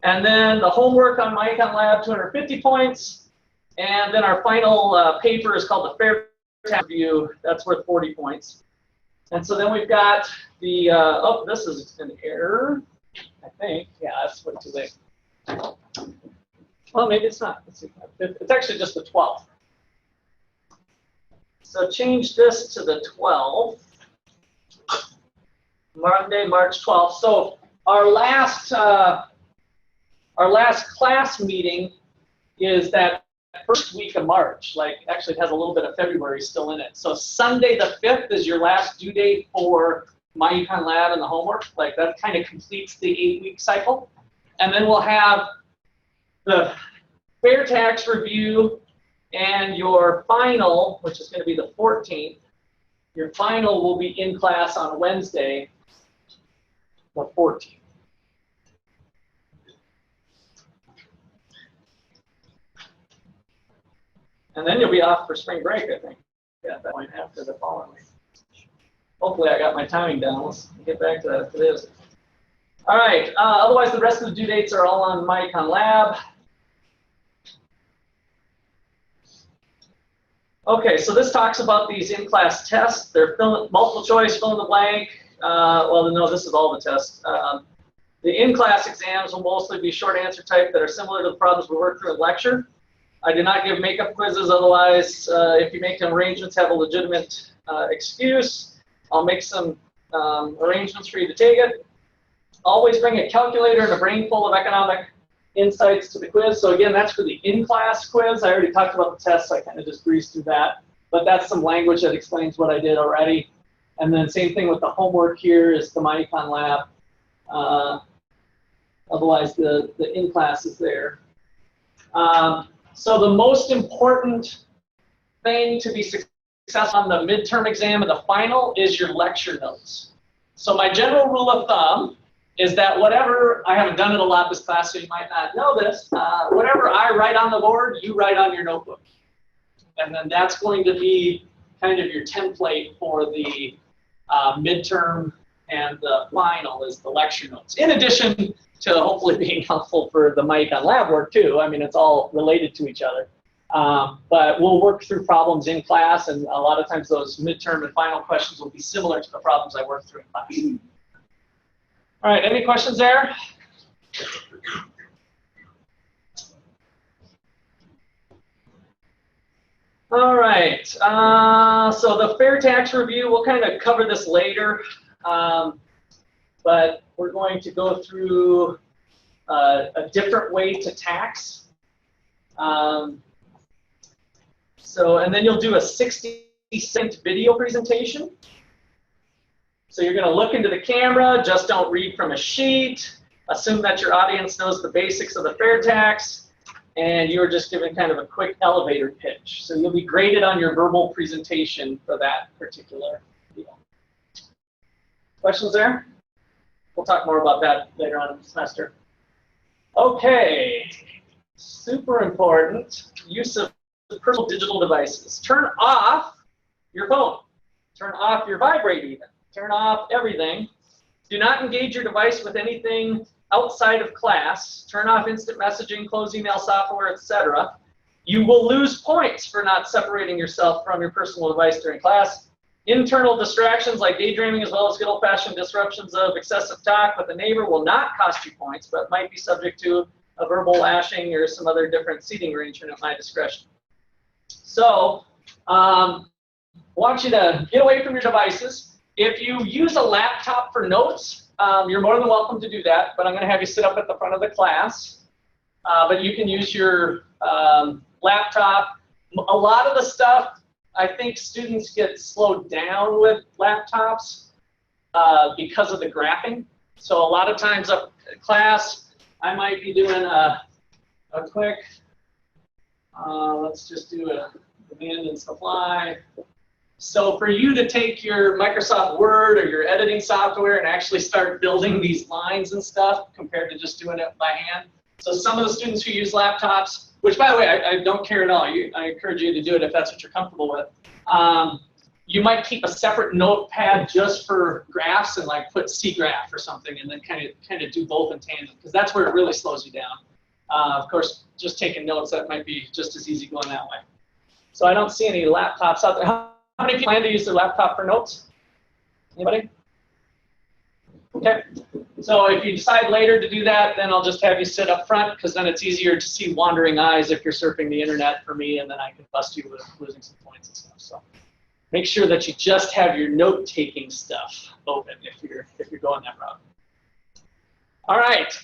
And then the homework on MyEcon Lab, 250 points. And then our final paper is called the Fair Tax Review. That's worth 40 points. And so then we've got the, oh, this is an error. I think, yeah, that's way too late. Well, maybe it's not. Let's see. It's actually just the 12th. So change this to the 12th. Monday, March 12th. So our last class meeting is that first week of March. Like, actually, it has a little bit of February still in it. So Sunday the 5th is your last due date for MyEcon Lab and the homework. Like, that kind of completes the 8-week cycle. And then we'll have the fair tax review and your final, which is going to be the 14th. Your final will be in class on Wednesday, the 14th. And then you'll be off for spring break, I think. Yeah, that point after the following week. Hopefully I got my timing down. Let's get back to that if it is. All right, otherwise the rest of the due dates are all on MyEcon Lab. Okay, so this talks about these in-class tests. They're multiple choice, fill in the blank. Well, no, this is all the tests. The in-class exams will mostly be short answer type that are similar to the problems we work through in lecture. I do not give makeup quizzes, otherwise, if you make arrangements, have a legitimate excuse. I'll make some arrangements for you to take it. Always bring a calculator and a brain full of economic insights to the quiz. So again, that's for the in-class quiz. I already talked about the test, so I kind of just breezed through that. But that's some language that explains what I did already. And then same thing with the homework here is the MyEcon Lab. Otherwise, the in-class is there. So the most important thing to be successful on the midterm exam and the final is your lecture notes. So my general rule of thumb is that whatever, I haven't done it a lot this class, so you might not know this, whatever I write on the board, you write on your notebook. And then that's going to be kind of your template for the midterm and the final is the lecture notes. In addition to hopefully being helpful for the MyEcon Lab work too. I mean, it's all related to each other. But we'll work through problems in class, and a lot of times those midterm and final questions will be similar to the problems I worked through in class. All right, any questions there? All right, so the fair tax review, we'll kind of cover this later, but we're going to go through a different way to tax. And then you'll do a 60-second video presentation. So you're going to look into the camera, just don't read from a sheet, assume that your audience knows the basics of the fair tax, and you're just given kind of a quick elevator pitch. So you'll be graded on your verbal presentation for that particular video. Questions there? We'll talk more about that later on in the semester. Okay, super important, use of personal digital devices. Turn off your phone. Turn off your vibrate even. Turn off everything. Do not engage your device with anything outside of class. Turn off instant messaging, close email software, etc. You will lose points for not separating yourself from your personal device during class. Internal distractions like daydreaming as well as good old-fashioned disruptions of excessive talk with a neighbor will not cost you points, but might be subject to a verbal lashing or some other different seating arrangement at my discretion. So, I want you to get away from your devices. If you use a laptop for notes, you're more than welcome to do that, but I'm going to have you sit up at the front of the class. But you can use your laptop. A lot of the stuff, I think students get slowed down with laptops because of the graphing. So a lot of times up in class, I might be doing a quick, let's just do a command and supply. So for you to take your Microsoft Word or your editing software and actually start building these lines and stuff compared to just doing it by hand. So some of the students who use laptops, which by the way, I don't care at all. I encourage you to do it if that's what you're comfortable with. You might keep a separate notepad just for graphs and like put CGraph or something and then kind of do both in tandem because that's where it really slows you down. Of course, just taking notes, that might be just as easy going that way. So I don't see any laptops out there. How many people plan to use their laptop for notes? Anybody? Okay. So if you decide later to do that, then I'll just have you sit up front because then it's easier to see wandering eyes if you're surfing the internet for me, and then I can bust you with losing some points and stuff. So make sure that you just have your note-taking stuff open if you're going that route. All right.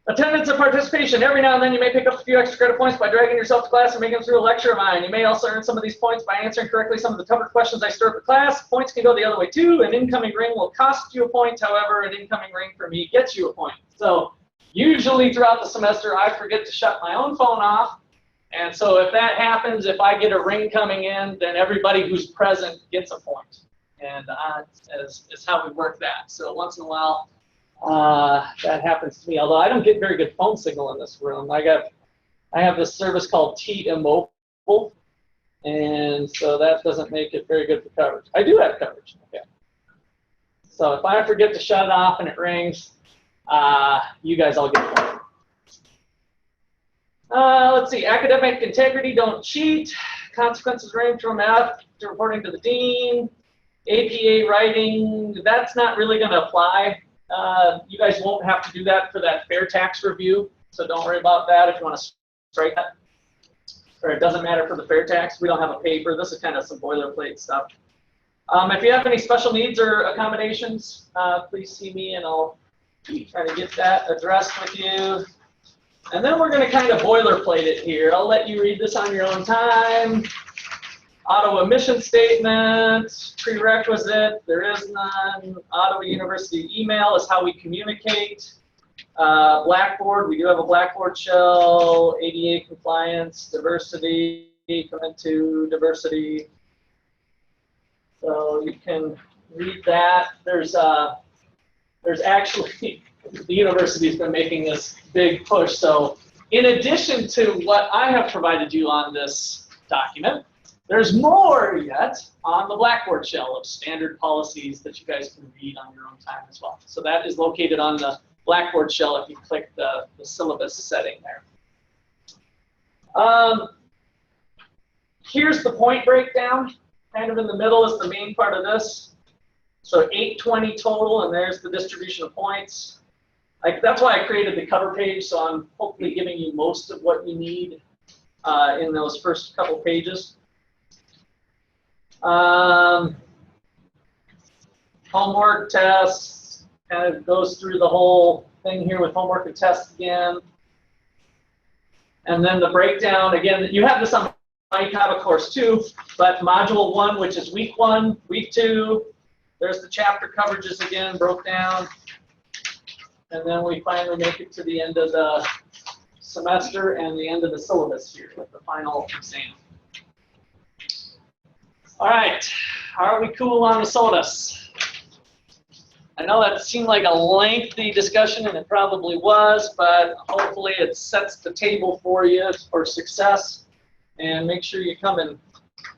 Attendance and participation. Every now and then you may pick up a few extra credit points by dragging yourself to class and making it through a lecture of mine. You may also earn some of these points by answering correctly some of the tougher questions I stir up for class. Points can go the other way too. An incoming ring will cost you a point. However, an incoming ring for me gets you a point. So usually throughout the semester I forget to shut my own phone off. And so if that happens, if I get a ring coming in, then everybody who's present gets a point. And is how we work that. So once in a while, that happens to me. Although I don't get very good phone signal in this room. I have this service called T-Mobile, and so that doesn't make it very good for coverage. I do have coverage. Okay. So if I forget to shut it off and it rings, you guys all get one. Let's see, academic integrity, don't cheat. Consequences range from after reporting to the dean. APA writing, that's not really going to apply. You guys won't have to do that for that fair tax review, so don't worry about that if you want to strike that. Or it doesn't matter for the fair tax. We don't have a paper. This is kind of some boilerplate stuff. If you have any special needs or accommodations, please see me and I'll try to get that addressed with you. And then we're going to kind of boilerplate it here. I'll let you read this on your own time. Ottawa mission statement, prerequisite, there is none. Ottawa University email is how we communicate. Blackboard, we do have a Blackboard shell, ADA compliance, diversity, commitment to diversity. So you can read that. There's actually, the university's been making this big push. So in addition to what I have provided you on this document, there's more yet on the Blackboard shell of standard policies that you guys can read on your own time as well. So that is located on the Blackboard shell if you click the syllabus setting there. Here's the point breakdown. Kind of in the middle is the main part of this. So 820 total, and there's the distribution of points. That's why I created the cover page, so I'm hopefully giving you most of what you need in those first couple pages. Homework, tests, kind of goes through the whole thing here with homework and tests again. And then the breakdown, again, you have this on my Kava course too, but module 1, which is week 1, week 2, there's the chapter coverages again, broke down. And then we finally make it to the end of the semester and the end of the syllabus here with the final exam. All right, are we cool on the syllabus? I know that seemed like a lengthy discussion, and it probably was, but hopefully it sets the table for you for success. And make sure you come and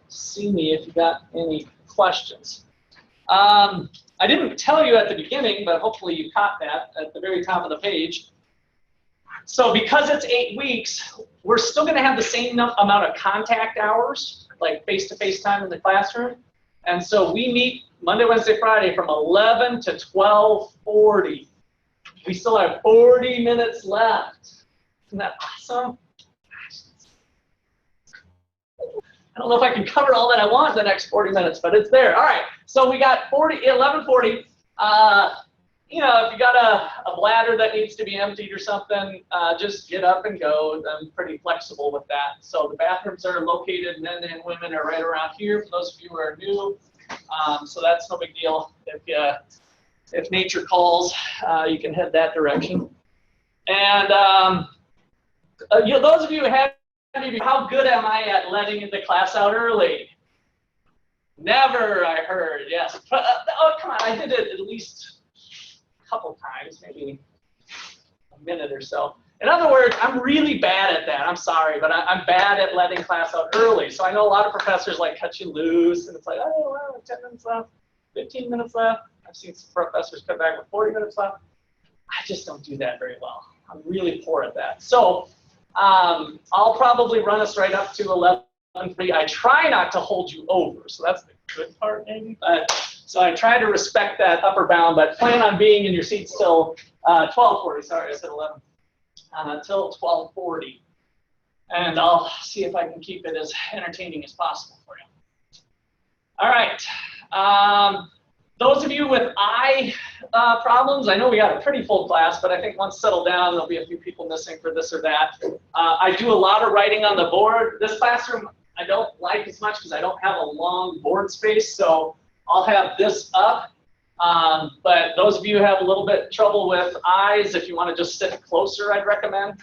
see me if you got any questions. I didn't tell you at the beginning, but hopefully you caught that at the very top of the page. So because it's 8 weeks, we're still going to have the same amount of contact hours, like face-to-face time in the classroom. And so we meet Monday, Wednesday, Friday from 11 to 12:40. We still have 40 minutes left. Isn't that awesome? I don't know if I can cover all that I want in the next 40 minutes, but it's there. All right, so we got 11:40. You know, if you got a bladder that needs to be emptied or something, just get up and go. I'm pretty flexible with that. So the bathrooms are located, men and women are right around here for those of you who are new. So that's no big deal. If nature calls, you can head that direction. And you know, those of you who have, how good am I at letting the class out early? Never, I heard, yes. Oh, come on, I did it at least a couple times, maybe a minute or so. In other words, I'm really bad at that. I'm sorry, but I'm bad at letting class out early. So I know a lot of professors like cut you loose, and it's like, oh, well, 10 minutes left, 15 minutes left. I've seen some professors come back with 40 minutes left. I just don't do that very well. I'm really poor at that. So I'll probably run us right up to 11:30. I try not to hold you over, so that's the good part, maybe. But so I try to respect that upper bound, but plan on being in your seats till 12:40. Sorry, I said 11. Till 12:40, and I'll see if I can keep it as entertaining as possible for you. All right. Those of you with eye problems, I know we got a pretty full class, but I think once settled down, there'll be a few people missing for this or that. I do a lot of writing on the board. This classroom I don't like as much because I don't have a long board space, so I'll have this up. But those of you who have a little bit trouble with eyes, if you want to just sit closer, I'd recommend.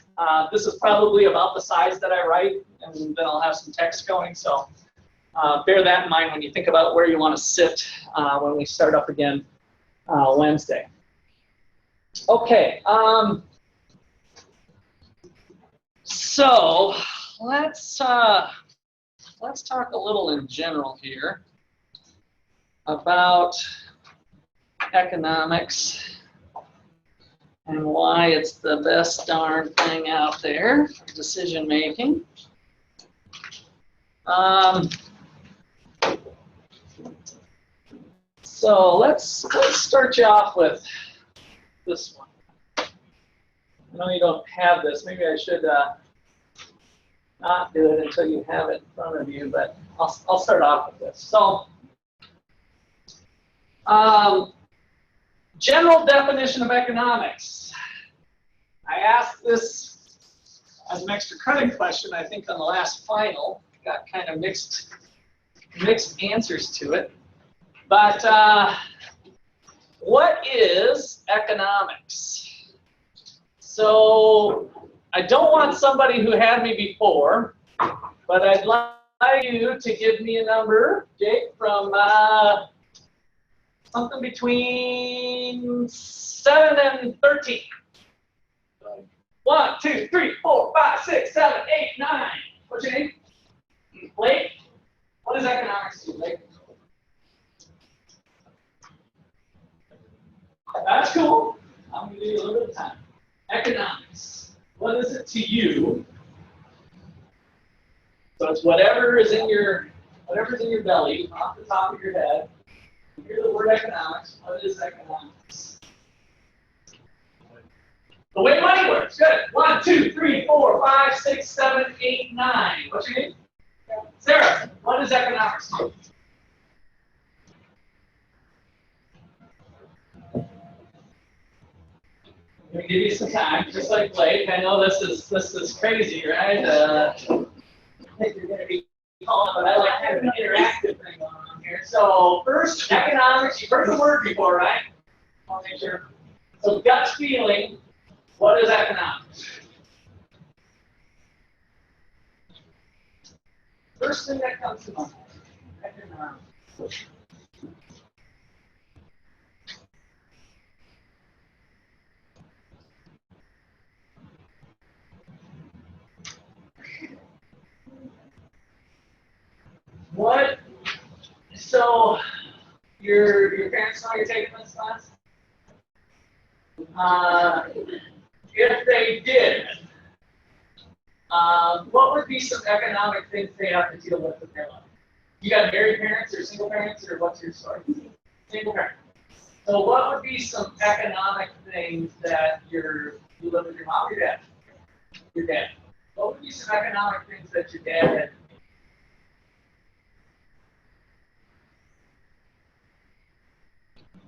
This is probably about the size that I write, and then I'll have some text going. So bear that in mind when you think about where you want to sit when we start up again Wednesday. Okay. So let's talk a little in general here about economics and why it's the best darn thing out there for decision making. So let's start you off with this one. I know you don't have this. Maybe I should not do it until you have it in front of you, but I'll start off with this. So, general definition of economics. I asked this as an extra credit question, I think, on the last final. Got kind of mixed answers to it. But what is economics? So I don't want somebody who had me before, but I'd like you to give me a number, Jake, from something between 7 and 13. 1, 2, 3, 4, 5, 6, 7, 8, 9. What's your name? Blake? What does economics do, Blake? That's cool. I'm going to give you a little bit of time. Economics. What is it to you? So it's whatever is in your belly, off the top of your head. You hear the word economics. What is economics? The way money works. Good. 1, 2, 3, 4, 5, 6, 7, 8, 9. What's your name? Sarah. What is economics to you? I'm going to give you some time, just like Blake. I know this is crazy, right? I think you're going to be calling, but I like having an interactive thing going on here. So first, economics. You've heard the word before, right? I'll make sure. So gut feeling. What is economics? First thing that comes to mind. Economics. What? So, your parents know you're taking this class? If they did, what would be some economic things they have to deal with in their life? You got married parents or single parents, or what's your story? Single parent. So, what would be some economic things that you live with your mom or your dad? Your dad. What would be some economic things that your dad had?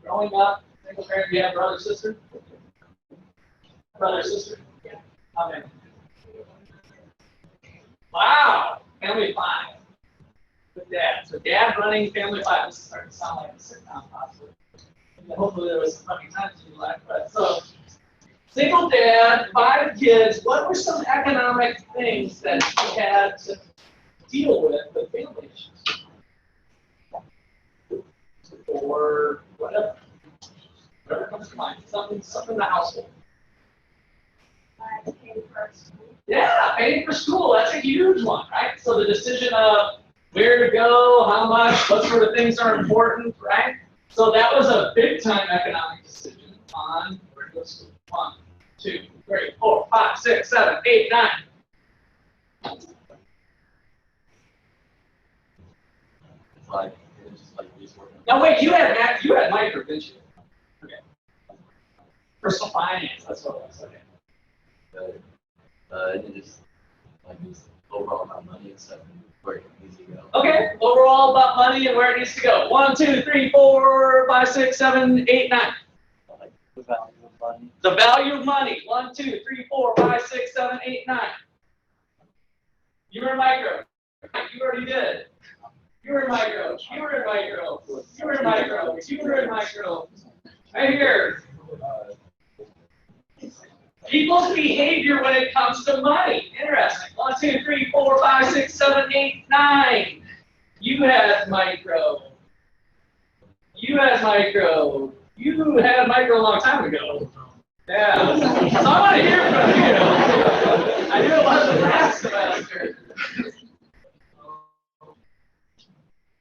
Growing up, single parent, you have brother, sister? Brother, sister? Yeah. Okay. Wow, family 5. With dad. So dad running family 5. This is starting to sound like a sitcom, possibly. And hopefully there was some funny times in your life. But so, single dad, 5 kids. What were some economic things that you had to deal with family issues? Or whatever comes to mind. Something in the household. Yeah, paying for school. That's a huge one, right? So the decision of where to go, how much, what sort of things are important, right? So that was a big time economic decision on where to go to school. 1, 2, 3, 4, 5, 6, 7, 8, 9. Now wait, you had micro, didn't you? Okay. Personal finance, that's what it was. Okay.
And just like just overall about money and stuff and where it needs to go.
Okay, overall about money and where it needs to go. 1, 2, 3, 4, 5, 6, 7, 8, 9.
Like the value of money.
The value of money. 1, 2, 3, 4, 5, 6, 7, 8, 9. You were in micro. You already did. You were in micro. You were in micro. You were in micro. You were in micro. Right here. People's behavior when it comes to money. Interesting. 1, 2, 3, 4, 5, 6, 7, 8, 9. You had micro. You had micro. You had micro a long time ago. Yeah. So I want to hear from you. I knew it wasn't last semester.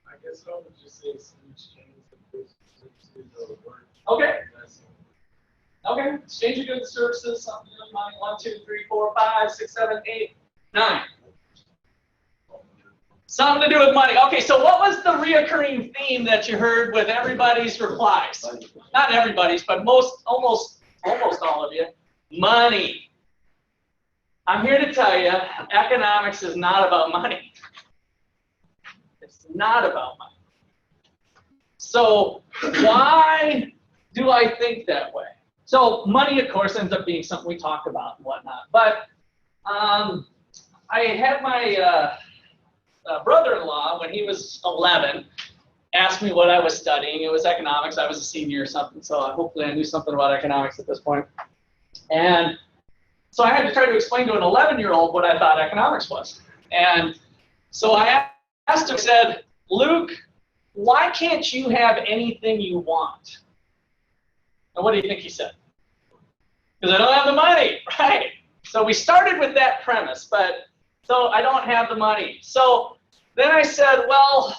I guess I would just say some change the word.
Okay. Okay, exchange of goods and services, something to do with money. 1, 2, 3, 4, 5, 6, 7, 8, 9. Something to do with money. Okay, so what was the reoccurring theme that you heard with everybody's replies? Not everybody's, but almost all of you. Money. I'm here to tell you, economics is not about money. It's not about money. So why do I think that way? So money, of course, ends up being something we talk about and whatnot. But I had my brother-in-law, when he was 11, asked me what I was studying. It was economics. I was a senior or something, so hopefully I knew something about economics at this point. And so I had to try to explain to an 11-year-old what I thought economics was. And so I asked him, I said, Luke, why can't you have anything you want? And what do you think he said? Because I don't have the money, right? So we started with that premise, but so I don't have the money. So then I said, well,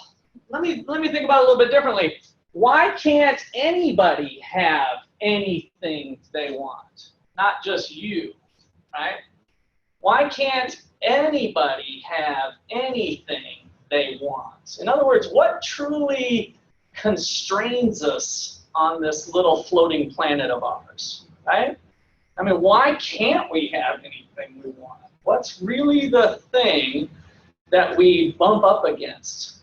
let me think about it a little bit differently. Why can't anybody have anything they want? Not just you, right? Why can't anybody have anything they want? In other words, what truly constrains us on this little floating planet of ours, right? I mean, why can't we have anything we want? What's really the thing that we bump up against?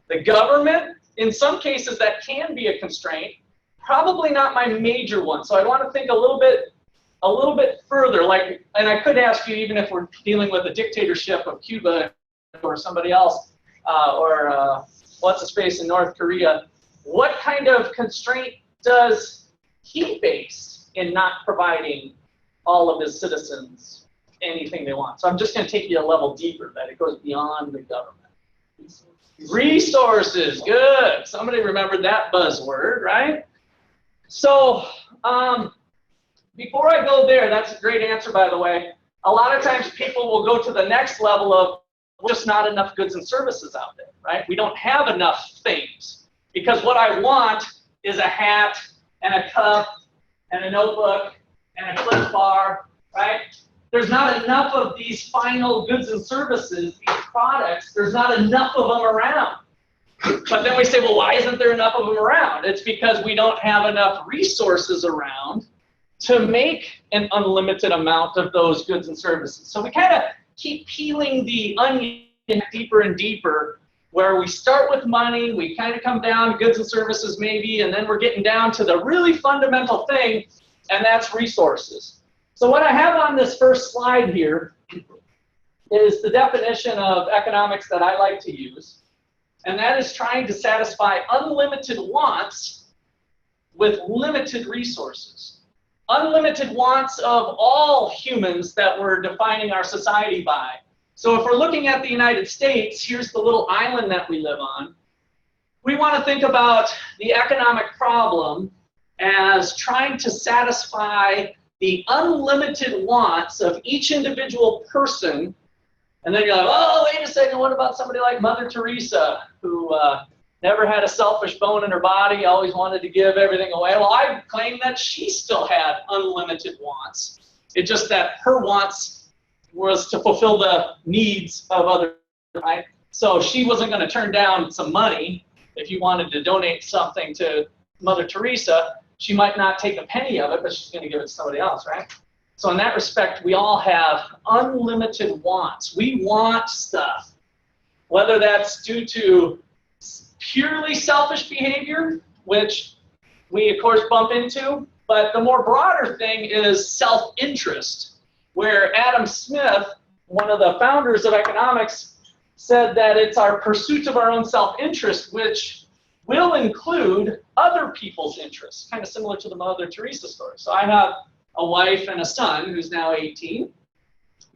The government, in some cases that can be a constraint, probably not my major one. So I want to think a little bit further, like, and I could ask you, even if we're dealing with a dictatorship of Cuba or somebody else, or what's the space in North Korea, what kind of constraint does he face in not providing all of his citizens anything they want? So I'm just going to take you a level deeper, that it goes beyond the government. Resources, good. Somebody remembered that buzzword, right? So before I go there, that's a great answer, by the way. A lot of times people will go to the next level of just not enough goods and services out there, right? We don't have enough things, because what I want is a hat and a cup and a notebook and a clip bar, right? There's not enough of these final goods and services, these products, there's not enough of them around. But then we say, well, why isn't there enough of them around? It's because we don't have enough resources around to make an unlimited amount of those goods and services. So we kind of keep peeling the onion deeper and deeper, where we start with money, we kind of come down, goods and services maybe, and then we're getting down to the really fundamental thing, and that's resources. So what I have on this first slide here is the definition of economics that I like to use, and that is trying to satisfy unlimited wants with limited resources. Unlimited wants of all humans that we're defining our society by. So if we're looking at the United States, here's the little island that we live on. We want to think about the economic problem as trying to satisfy the unlimited wants of each individual person. And then you're like, oh, wait a second, what about somebody like Mother Teresa, who never had a selfish bone in her body, always wanted to give everything away? Well, I claim that she still had unlimited wants. It's just that her wants was to fulfill the needs of others, right? So she wasn't going to turn down some money. If you wanted to donate something to Mother Teresa, she might not take a penny of it, but she's going to give it to somebody else, right? So in that respect, we all have unlimited wants. We want stuff, whether that's due to purely selfish behavior, which we, of course, bump into, but the more broader thing is self-interest, where Adam Smith, one of the founders of economics, said that it's our pursuit of our own self-interest, which will include other people's interests, kind of similar to the Mother Teresa story. So I have a wife and a son who's now 18.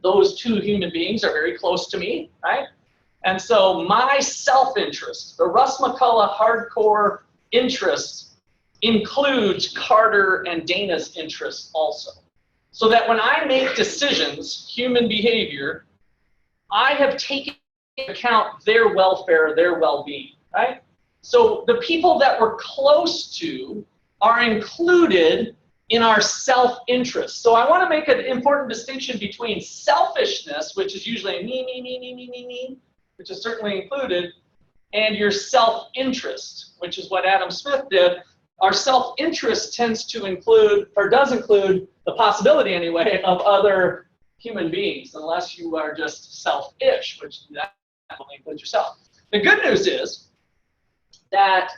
Those two human beings are very close to me, right? And so my self-interest, the Russ McCullough hardcore interest, includes Carter and Dana's interests also. So that when I make decisions, human behavior, I have taken into account their welfare, their well-being, right? So the people that we're close to are included in our self-interest. So I want to make an important distinction between selfishness, which is usually me, which is certainly included, and your self-interest, which is what Adam Smith did. Our self-interest tends to include, or does include, the possibility anyway, of other human beings, unless you are just selfish, which that only includes yourself. The good news is that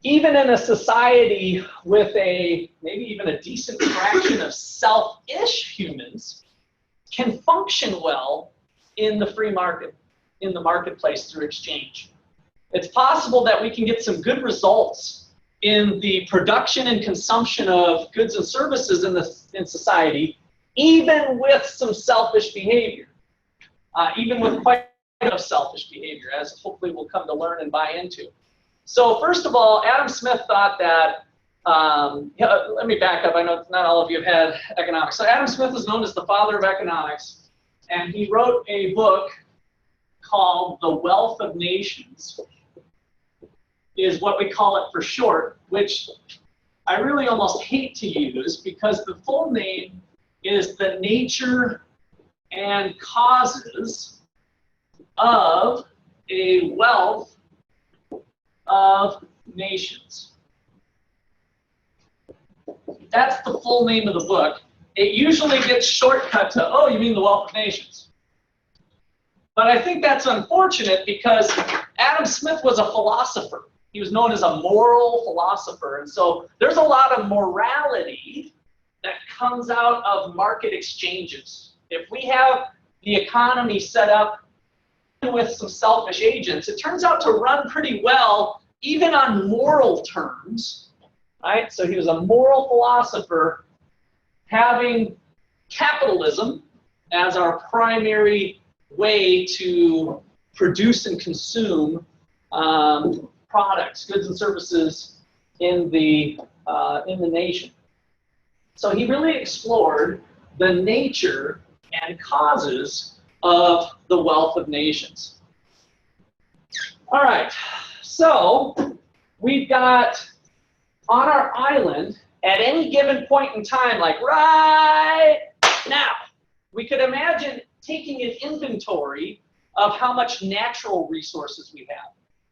even in a society with maybe even a decent fraction of selfish humans can function well in the free market, in the marketplace through exchange. It's possible that we can get some good results in the production and consumption of goods and services in society, even with some selfish behavior, even with quite a bit of selfish behavior, as hopefully we'll come to learn and buy into. So first of all, Adam Smith thought that, let me back up, I know not all of you have had economics. So Adam Smith is known as the father of economics, and he wrote a book called The Wealth of Nations, is what we call it for short, which I really almost hate to use because the full name is The Nature and Causes of a Wealth of Nations. That's the full name of the book. It usually gets shortcut to, oh, you mean the Wealth of Nations. But I think that's unfortunate because Adam Smith was a philosopher. He was known as a moral philosopher. And so there's a lot of morality that comes out of market exchanges. If we have the economy set up with some selfish agents, it turns out to run pretty well, even on moral terms, right? So he was a moral philosopher having capitalism as our primary way to produce and consume products, goods and services in the nation. So he really explored the nature and causes of the wealth of nations. All right, so we've got on our island at any given point in time, like right now, we could imagine taking an inventory of how much natural resources we have.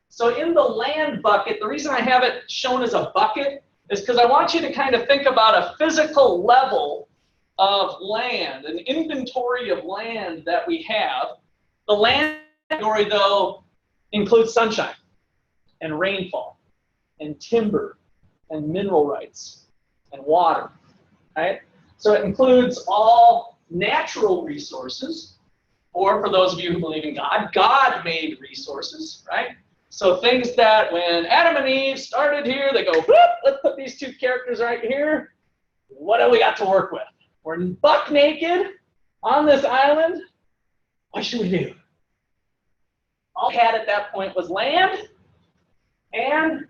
So in the land bucket, the reason I have it shown as a bucket is because I want you to kind of think about a physical level of land, an inventory of land that we have. The land category, though, includes sunshine and rainfall and timber and mineral rights and water, right? So it includes all natural resources, or for those of you who believe in God, God-made resources, right? So things that when Adam and Eve started here, they go, whoop, let's put these two characters right here. What do we got to work with? We're buck naked on this island. What should we do? All we had at that point was land and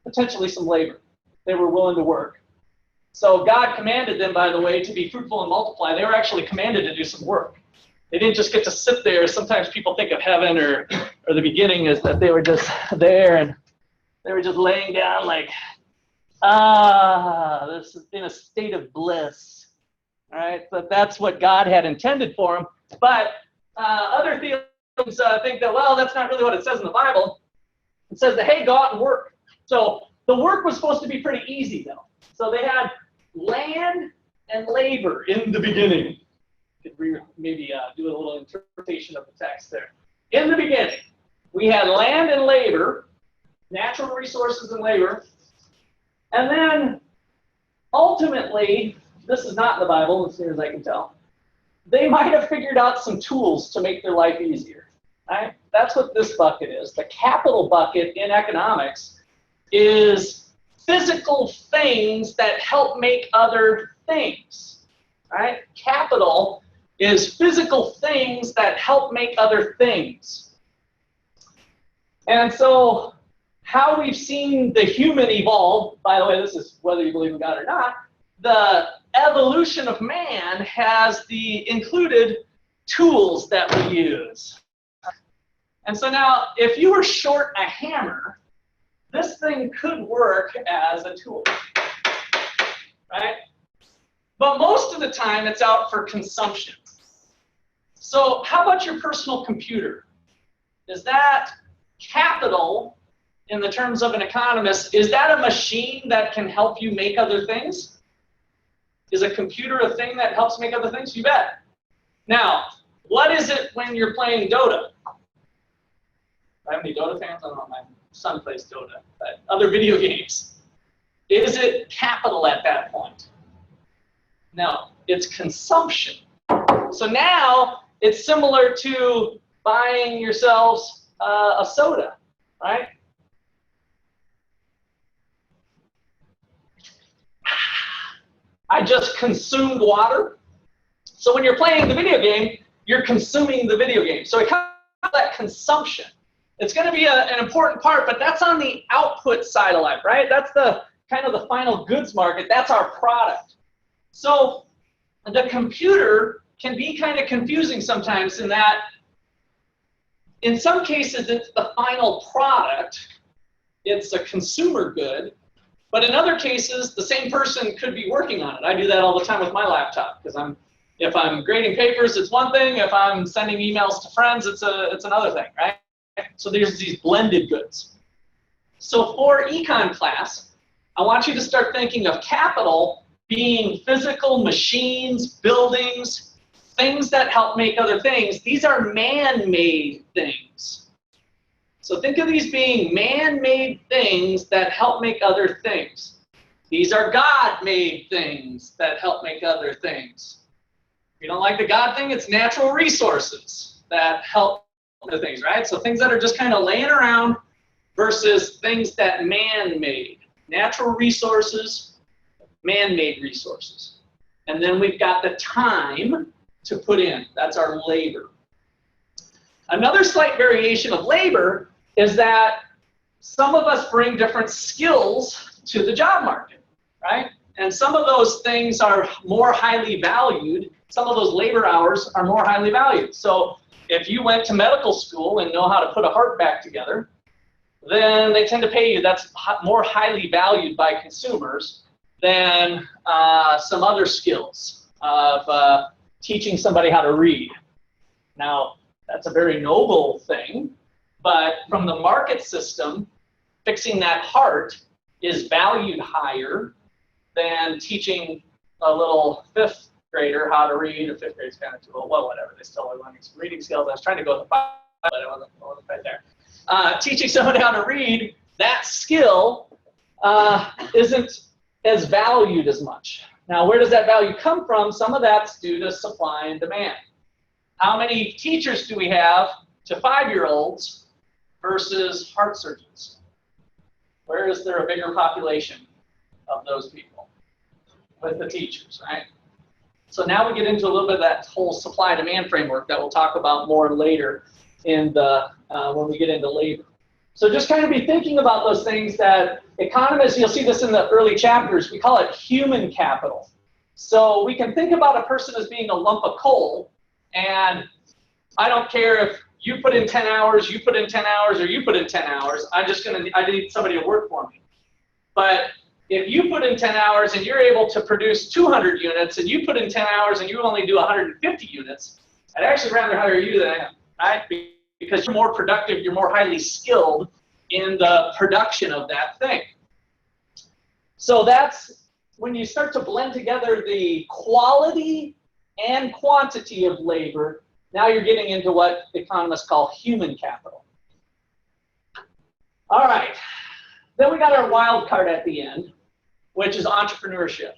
potentially some labor. They were willing to work. So God commanded them, by the way, to be fruitful and multiply. They were actually commanded to do some work. They didn't just get to sit there. Sometimes people think of heaven or the beginning is that they were just there and they were just laying down like, this is in a state of bliss. All right, so that's what God had intended for them. But other theologians think that, well, that's not really what it says in the Bible. It says that, hey, go out and work. So the work was supposed to be pretty easy, though. So they had land and labor in the beginning. Could maybe do a little interpretation of the text there. In the beginning, we had land and labor, natural resources and labor, and then ultimately, this is not in the Bible as near as I can tell, they might have figured out some tools to make their life easier. Right? That's what this bucket is. The capital bucket in economics is physical things that help make other things. Right? Capital is physical things that help make other things. And so how we've seen the human evolve, by the way, this is whether you believe in God or not, the evolution of man has the included tools that we use. And so now, if you were short a hammer, this thing could work as a tool, right? But most of the time, it's out for consumption. So how about your personal computer? Is that capital, in the terms of an economist? Is that a machine that can help you make other things? Is a computer a thing that helps make other things? You bet. Now, what is it when you're playing Dota? Do I have any Dota fans? I don't know, my son plays Dota, but other video games. Is it capital at that point? No, it's consumption. So now it's similar to buying yourselves a soda, right? I just consumed water. So when you're playing the video game, you're consuming the video game. So it comes to that consumption. It's going to be an important part, but that's on the output side of life, right? That's the kind of the final goods market. That's our product. So the computer can be kind of confusing sometimes in that in some cases it's the final product. It's a consumer good. But in other cases, the same person could be working on it. I do that all the time with my laptop because if I'm grading papers, it's one thing. If I'm sending emails to friends, it's another thing, right? So there's these blended goods. So for econ class, I want you to start thinking of capital being physical machines, buildings, things that help make other things. These are man-made things. So think of these being man-made things that help make other things. These are God-made things that help make other things. If you don't like the God thing, it's natural resources that help other things, right? So things that are just kind of laying around versus things that man-made. Natural resources, man-made resources. And then we've got the time to put in. That's our labor. Another slight variation of labor is that some of us bring different skills to the job market, right? And some of those things are more highly valued. Some of those labor hours are more highly valued. So if you went to medical school and know how to put a heart back together, then they tend to pay you. That's more highly valued by consumers than some other skills of teaching somebody how to read. Now, that's a very noble thing, but from the market system, fixing that heart is valued higher than teaching a little fifth grader how to read. A fifth grader's kind of too old. Well, whatever. They still are learning some reading skills. I was trying to go with the five, but I wasn't right there. Teaching somebody how to read, that skill isn't as valued as much. Now, where does that value come from? Some of that's due to supply and demand. How many teachers do we have to 5-year-olds versus heart surgeons? Where is there a bigger population of those people? With the teachers, right? So now we get into a little bit of that whole supply-demand framework that we'll talk about more later in the when we get into labor. So just kind of be thinking about those things that economists, you'll see this in the early chapters, we call it human capital. So we can think about a person as being a lump of coal, and I don't care if you put in 10 hours, you put in 10 hours, or you put in 10 hours. I need somebody to work for me. But if you put in 10 hours and you're able to produce 200 units, and you put in 10 hours and you only do 150 units, I'd actually rather hire you than I am, right? Because you're more productive, you're more highly skilled in the production of that thing. So that's when you start to blend together the quality and quantity of labor. Now you're getting into what economists call human capital. All right, then we got our wild card at the end, which is entrepreneurship.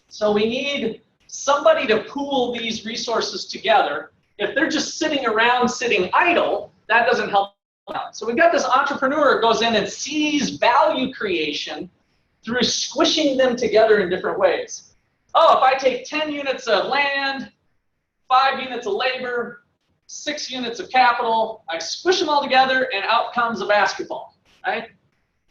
So we need somebody to pool these resources together. If they're just sitting around, sitting idle, that doesn't help out. So we've got this entrepreneur who goes in and sees value creation through squishing them together in different ways. Oh, if I take 10 units of land, 5 units of labor, 6 units of capital, I squish them all together and out comes a basketball, right?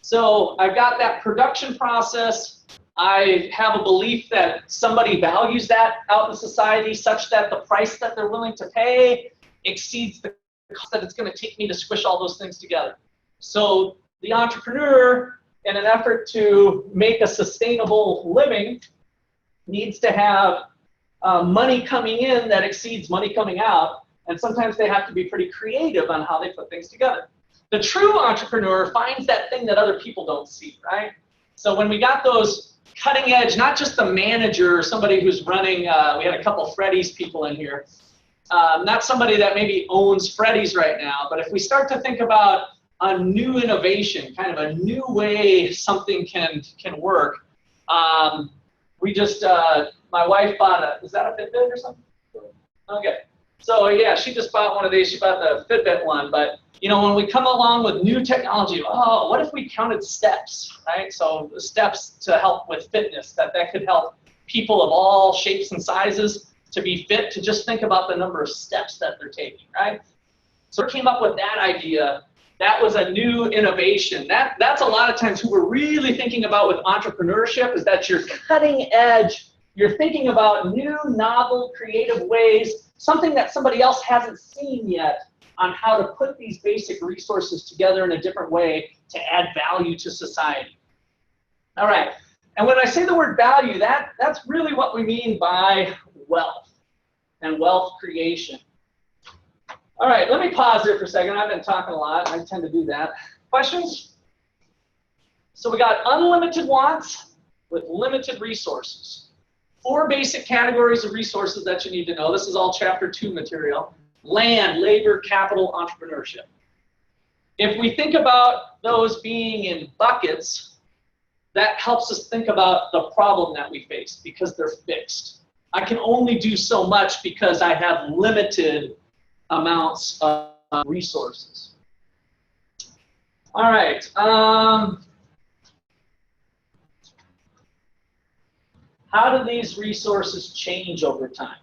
So I've got that production process. I have a belief that somebody values that out in society such that the price that they're willing to pay exceeds the cost that it's going to take me to squish all those things together. So the entrepreneur, in an effort to make a sustainable living, needs to have money coming in that exceeds money coming out, and sometimes they have to be pretty creative on how they put things together. The true entrepreneur finds that thing that other people don't see, right? So when we got those cutting edge, not just the manager or somebody who's running, we had a couple Freddy's people in here, not somebody that maybe owns Freddy's right now, but if we start to think about a new innovation, kind of a new way something can work, we just, my wife bought a, is that a Fitbit or something? Okay. So yeah, she just bought one of these. She bought the Fitbit one. But you know, when we come along with new technology, oh, what if we counted steps, right? So the steps to help with fitness, that could help people of all shapes and sizes to be fit, to just think about the number of steps that they're taking, right? So we came up with that idea. That was a new innovation. That's a lot of times who we're really thinking about with entrepreneurship, is that you're cutting edge. You're thinking about new, novel, creative ways, something that somebody else hasn't seen yet, on how to put these basic resources together in a different way to add value to society. All right, and when I say the word value, that's really what we mean by wealth and wealth creation. All right, let me pause here for a second. I've been talking a lot. I tend to do that. Questions? So we got unlimited wants with limited resources. 4 basic categories of resources that you need to know. This is all chapter 2 material. Land, labor, capital, entrepreneurship. If we think about those being in buckets, that helps us think about the problem that we face, because they're fixed. I can only do so much because I have limited amounts of resources. All right. How do these resources change over time?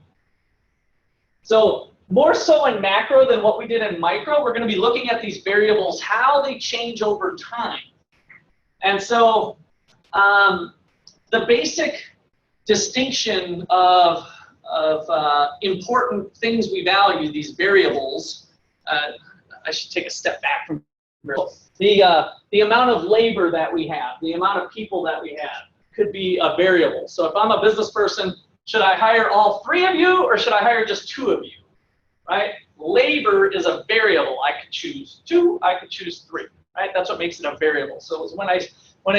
So more so in macro than what we did in micro, we're going to be looking at these variables, how they change over time. And so the basic distinction of important things we value, these variables, I should take a step back from the amount of labor that we have, the amount of people that we have could be a variable. So if I'm a business person, should I hire all 3 of you or should I hire just 2 of you, right? Labor is a variable. I could choose 2, I could choose 3, right? That's what makes it a variable. So when I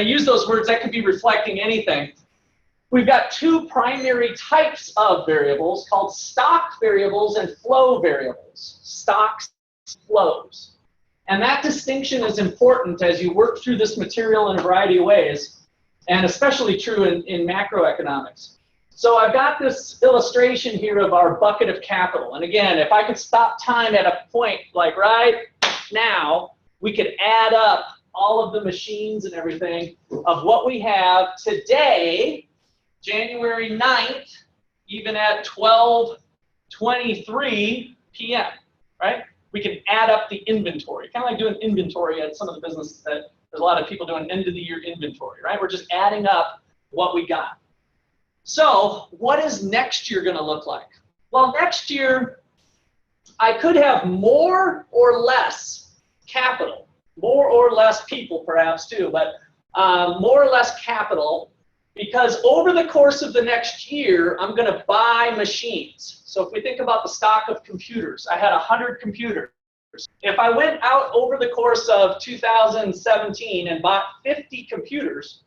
use those words, that could be reflecting anything. We've got 2 primary types of variables called stock variables and flow variables. Stocks, flows. And that distinction is important as you work through this material in a variety of ways, and especially true in macroeconomics. So I've got this illustration here of our bucket of capital. And again, if I could stop time at a point like right now, we could add up all of the machines and everything of what we have today, January 9th, even at 12:23 p.m., right? We can add up the inventory, kind of like doing inventory at some of the businesses that there's a lot of people doing end of the year inventory, right? We're just adding up what we got. So what is next year going to look like? Well, next year, I could have more or less capital, more or less people perhaps too, but more or less capital, because over the course of the next year, I'm going to buy machines. So if we think about the stock of computers, I had 100 computers. If I went out over the course of 2017 and bought 50 computers,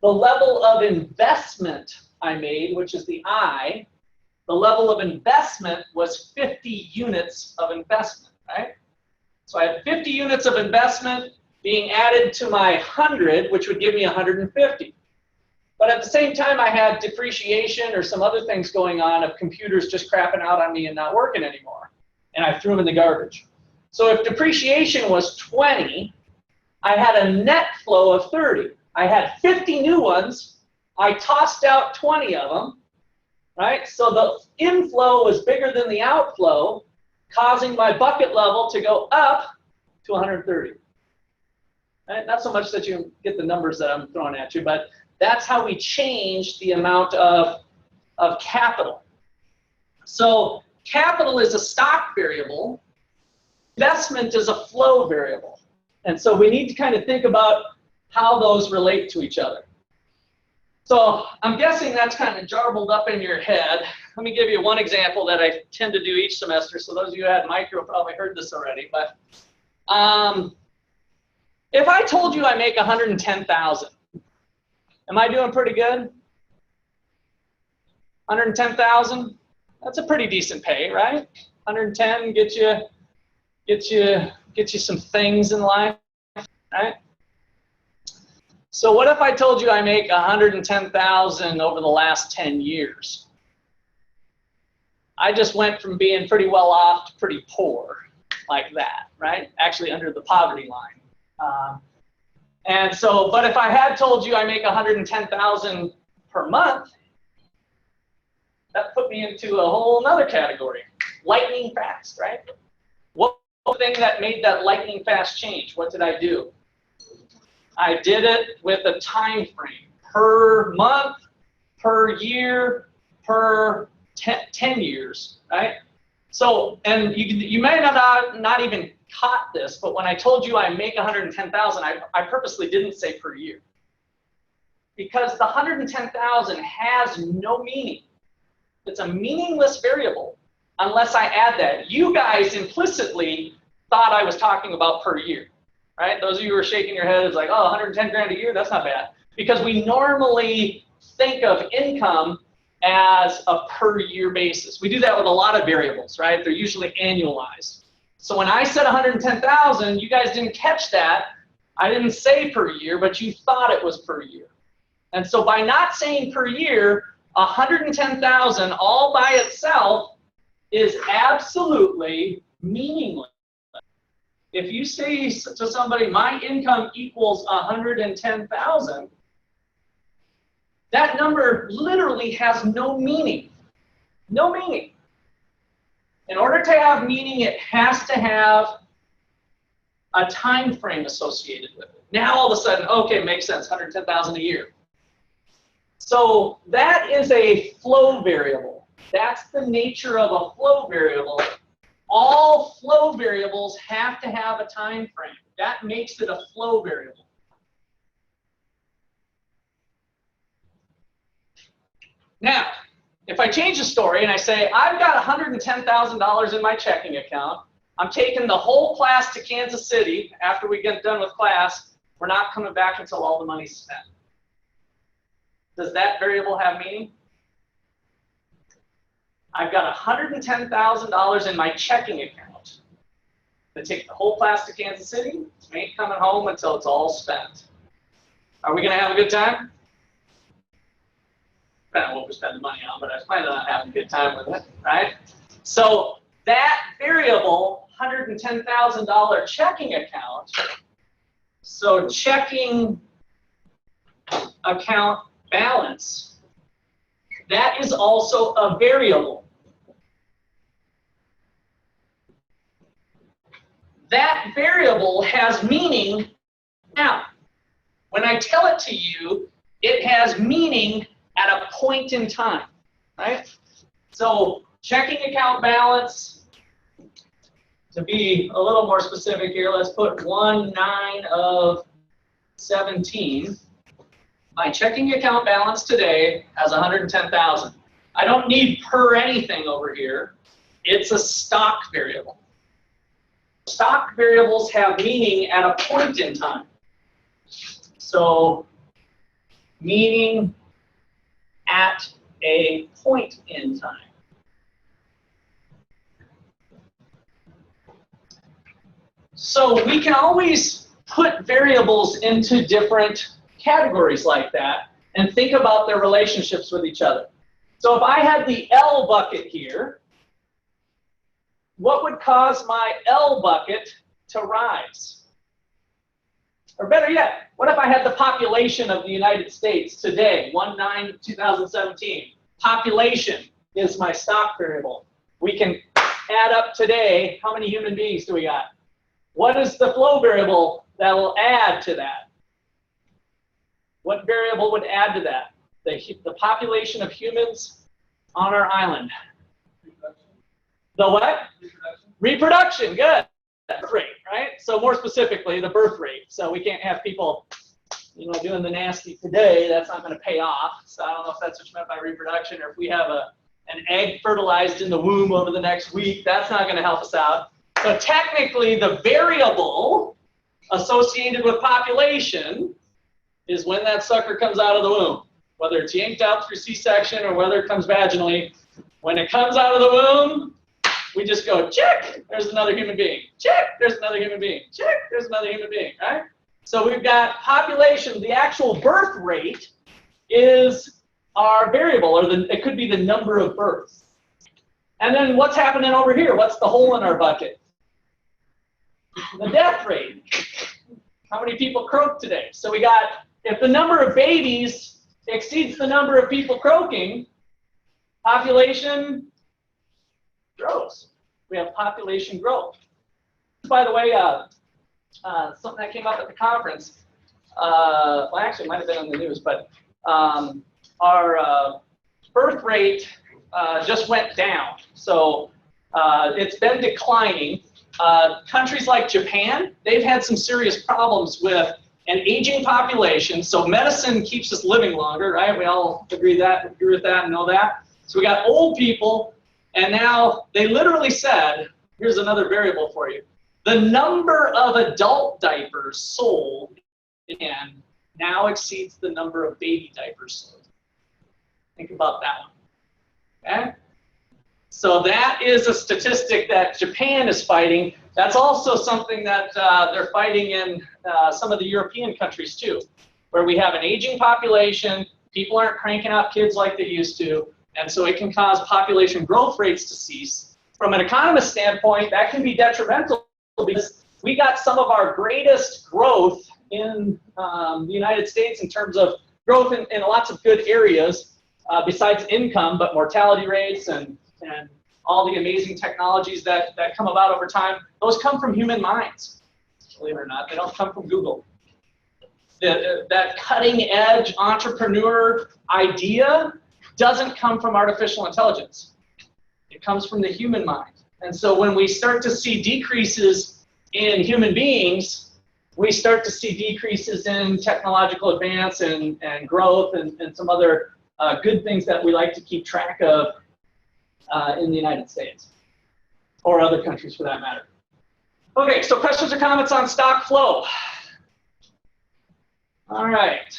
the level of investment I made, which is the I, the level of investment was 50 units of investment, right? So I had 50 units of investment being added to my 100, which would give me 150. But at the same time, I had depreciation or some other things going on of computers just crapping out on me and not working anymore. And I threw them in the garbage. So if depreciation was 20, I had a net flow of 30. I had 50 new ones. I tossed out 20 of them, right? So the inflow was bigger than the outflow, causing my bucket level to go up to 130. Right? Not so much that you get the numbers that I'm throwing at you, but that's how we change the amount of capital. So capital is a stock variable. Investment is a flow variable. And so we need to kind of think about how those relate to each other. So I'm guessing that's kind of jarbled up in your head. Let me give you one example that I tend to do each semester. So those of you who had micro probably heard this already. But if I told you I make 110,000, am I doing pretty good? 110,000? That's a pretty decent pay, right? 110 get you some things in life, right? So what if I told you I make 110,000 over the last 10 years? I just went from being pretty well off to pretty poor, like that, right? Actually under the poverty line. And so, but if I had told you I make 110,000 per month, that put me into a whole other category. Lightning fast, right? What thing that made that lightning fast change? What did I do? I did it with a time frame, per month, per year, per 10 years, right? So, and you may not even caught this, but when I told you I make 110,000, I purposely didn't say per year. Because the 110,000 has no meaning. It's a meaningless variable unless I add that. You guys implicitly thought I was talking about per year, right? Those of you who are shaking your heads like, oh, 110 grand a year, that's not bad. Because we normally think of income as a per year basis. We do that with a lot of variables, right? They're usually annualized. So when I said 110,000, you guys didn't catch that. I didn't say per year, but you thought it was per year. And so by not saying per year, 110,000 all by itself is absolutely meaningless. If you say to somebody, my income equals 110,000, that number literally has no meaning. No meaning. In order to have meaning, it has to have a time frame associated with it. Now all of a sudden, okay, makes sense, 110,000 a year. So that is a flow variable. That's the nature of a flow variable. All flow variables have to have a time frame. That makes it a flow variable. Now, if I change the story and I say, I've got $110,000 in my checking account, I'm taking the whole class to Kansas City after we get done with class, we're not coming back until all the money's spent. Does that variable have meaning? I've got $110,000 in my checking account to take the whole class to Kansas City. We ain't coming home until it's all spent. Are we going to have a good time? I don't know what we're spending money on, but I was planning on having a good time with it, right? So that variable, $110,000 checking account, so checking account balance, that is also a variable. That variable has meaning now. When I tell it to you, it has meaning at a point in time, right? So checking account balance, to be a little more specific here, let's put 1/9 of 17. My checking account balance today has 110,000. I don't need per anything over here. It's a stock variable. Stock variables have meaning at a point in time. So meaning at a point in time. So we can always put variables into different categories like that and think about their relationships with each other. So if I had the L bucket here, what would cause my L bucket to rise? Or better yet, what if I had the population of the United States today, 1/9/2017? Population is my stock variable. We can add up today, how many human beings do we got? What is the flow variable that will add to that? What variable would add to that? The population of humans on our island. Reproduction. The what? Reproduction. Reproduction, good. That's great, right? right? So more specifically, the birth rate. So we can't have people, you know, doing the nasty today. That's not going to pay off. So I don't know if that's what you meant by reproduction, or if we have an egg fertilized in the womb over the next week, that's not going to help us out. So technically, the variable associated with population is when that sucker comes out of the womb, whether it's yanked out through C-section or whether it comes vaginally. When it comes out of the womb, we just go, check, there's another human being. Check, there's another human being. Check, there's another human being, right? So we've got population, the actual birth rate is our variable, or it could be the number of births. And then what's happening over here? What's the hole in our bucket? The death rate. How many people croak today? So we got, if the number of babies exceeds the number of people croaking, population grows. We have population growth. By the way, something that came up at the conference, well, actually, it might have been on the news, but our birth rate just went down. So it's been declining. Countries like Japan, they've had some serious problems with an aging population. So medicine keeps us living longer, right? We all agree with that and know that. So we got old people, and now they literally said, here's another variable for you. The number of adult diapers sold in now exceeds the number of baby diapers sold. Think about that one, okay? So that is a statistic that Japan is fighting. That's also something that they're fighting in some of the European countries too, where we have an aging population, people aren't cranking out kids like they used to, and so it can cause population growth rates to cease. From an economist standpoint, that can be detrimental because we got some of our greatest growth in the United States in terms of growth in lots of good areas besides income, but mortality rates and all the amazing technologies that come about over time, those come from human minds, believe it or not. They don't come from Google. That cutting edge entrepreneur idea doesn't come from artificial intelligence. It comes from the human mind. And so when we start to see decreases in human beings, we start to see decreases in technological advance and growth and some other good things that we like to keep track of in the United States, or other countries for that matter. Okay, so questions or comments on stock flow? All right.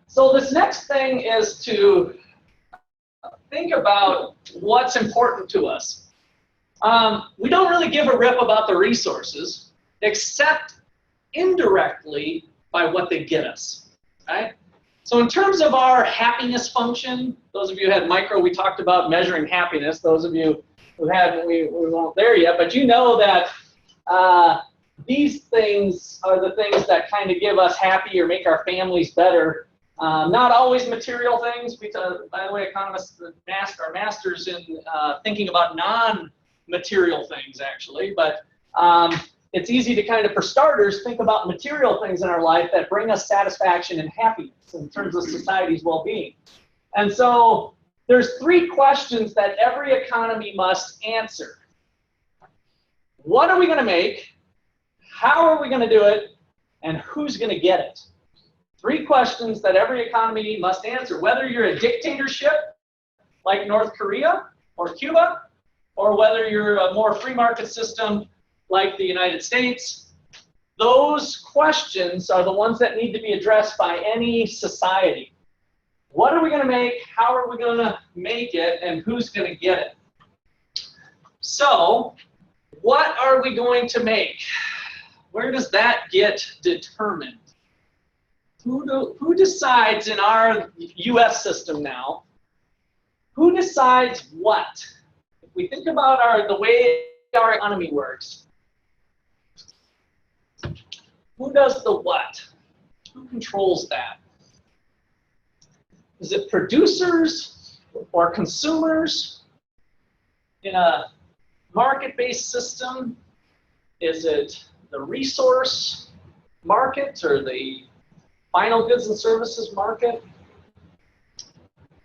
So this next thing is to think about what's important to us. We don't really give a rip about the resources, except indirectly by what they get us, right? So in terms of our happiness function, those of you who had micro, we talked about measuring happiness. Those of you who haven't, we weren't there yet, but you know that these things are the things that kind of give us happy or make our families better. Not always material things. By the way, economists are masters in thinking about non-material things, actually. But it's easy to kind of, for starters, think about material things in our life that bring us satisfaction and happiness in terms of society's well-being. And so there's 3 questions that every economy must answer. What are we going to make? How are we going to do it? And who's going to get it? 3 questions that every economy must answer, whether you're a dictatorship like North Korea or Cuba, or whether you're a more free market system like the United States. Those questions are the ones that need to be addressed by any society. What are we going to make? How are we going to make it? And who's going to get it? So, what are we going to make? Where does that get determined? Who decides in our U.S. system now? Who decides what? If we think about the way our economy works, who does the what? Who controls that? Is it producers or consumers in a market-based system? Is it the resource market or the final goods and services market?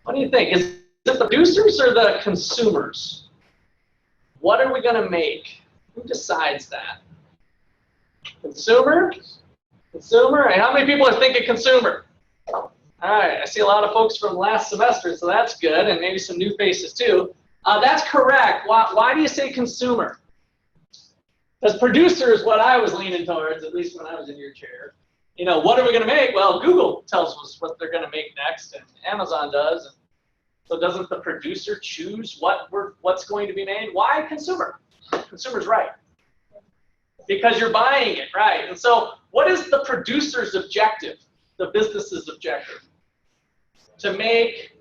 What do you think? Is it the producers or the consumers? What are we going to make? Who decides that? Consumer? Consumer? And how many people are thinking consumer? All right, I see a lot of folks from last semester, so that's good, and maybe some new faces too. That's correct. Why do you say consumer? Because producer is what I was leaning towards, at least when I was in your chair. You know, what are we going to make? Well, Google tells us what they're going to make next, and Amazon does. And so doesn't the producer choose what's going to be made? Why consumer? Consumer's right. Because you're buying it, right? And so what is the producer's objective, the business's objective? To make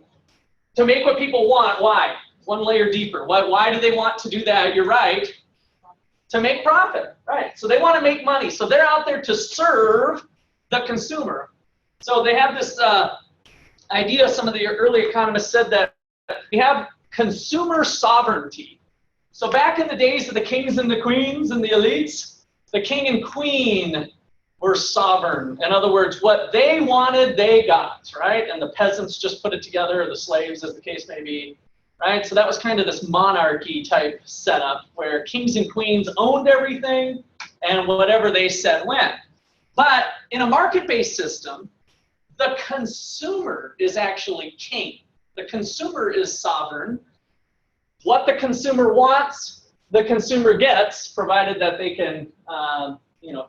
what people want. Why? One layer deeper. Why do they want to do that? You're right. To make profit, right? So they want to make money. So they're out there to serve the consumer. So they have this idea, some of the early economists said that we have consumer sovereignty. So back in the days of the kings and the queens and the elites, the king and queen were sovereign. In other words, what they wanted, they got, right? And the peasants just put it together, or the slaves, as the case may be, right? So that was kind of this monarchy type setup where kings and queens owned everything and whatever they said went. But in a market-based system, the consumer is actually king. The consumer is sovereign. What the consumer wants, the consumer gets, provided that they can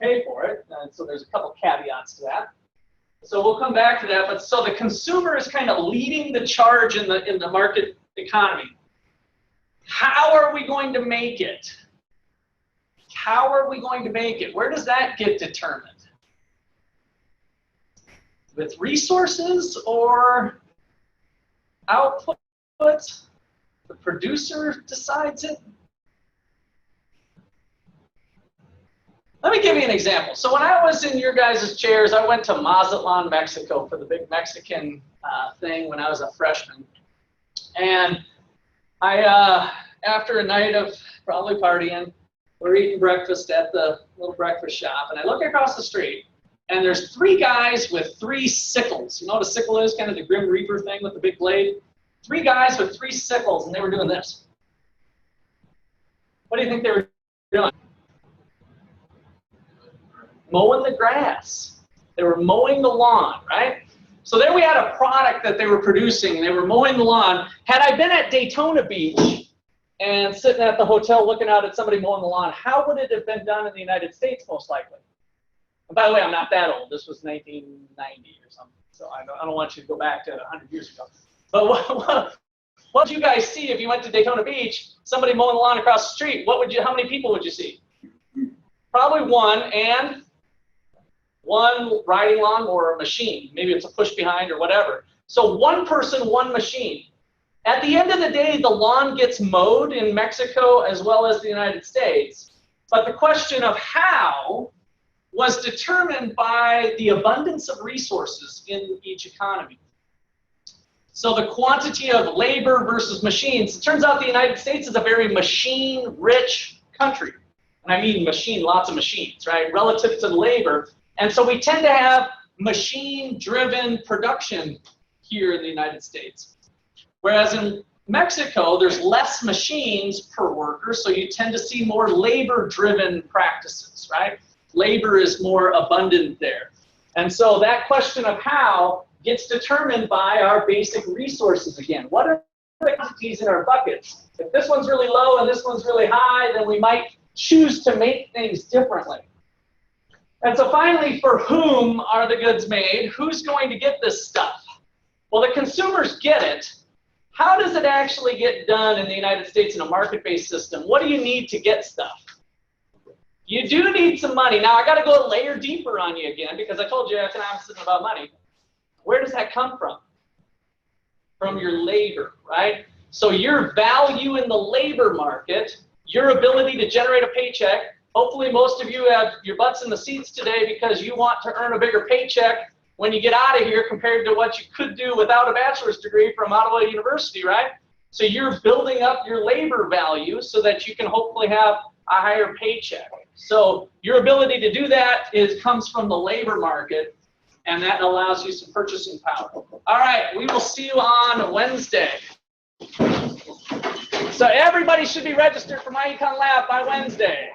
pay for it. So there's a couple caveats to that. So we'll come back to that. But so the consumer is kind of leading the charge in the market economy. How are we going to make it? How are we going to make it? Where does that get determined? With resources or output? The producer decides it? Let me give you an example. So when I was in your guys' chairs, I went to Mazatlan, Mexico for the big Mexican thing when I was a freshman. And I, after a night of probably partying, we're eating breakfast at the little breakfast shop, and I look across the street, and there's 3 guys with 3 sickles. You know what a sickle is? Kind of the Grim Reaper thing with the big blade. 3 guys with 3 sickles, and they were doing this. What do you think they were doing? Mowing the grass. They were mowing the lawn, right? So there we had a product that they were producing. They were mowing the lawn. Had I been at Daytona Beach and sitting at the hotel looking out at somebody mowing the lawn, how would it have been done in the United States most likely? And by the way, I'm not that old. This was 1990 or something. So I don't want you to go back to 100 years ago. But what would you guys see if you went to Daytona Beach, somebody mowing the lawn across the street? How many people would you see? Probably one riding lawn or a machine. Maybe it's a push behind or whatever. So one person, one machine. At the end of the day, the lawn gets mowed in Mexico as well as the United States. But the question of how was determined by the abundance of resources in each economy. So the quantity of labor versus machines. It turns out the United States is a very machine-rich country. And I mean machine, lots of machines, right? Relative to labor. And so we tend to have machine-driven production here in the United States. Whereas in Mexico, there's less machines per worker, so you tend to see more labor-driven practices, right? Labor is more abundant there. And so that question of how gets determined by our basic resources again. What are the quantities in our buckets? If this one's really low and this one's really high, then we might choose to make things differently. And so finally, for whom are the goods made? Who's going to get this stuff? Well, the consumers get it. How does it actually get done in the United States in a market-based system? What do you need to get stuff? You do need some money. Now, I got to go a layer deeper on you again because I told you economics isn't about money. Where does that come from? From your labor, right? So your value in the labor market, your ability to generate a paycheck. Hopefully most of you have your butts in the seats today because you want to earn a bigger paycheck when you get out of here compared to what you could do without a bachelor's degree from Ottawa University, right? So you're building up your labor value so that you can hopefully have a higher paycheck. So your ability to do that comes from the labor market, and that allows you some purchasing power. All right, we will see you on Wednesday. So everybody should be registered for my econ lab by Wednesday.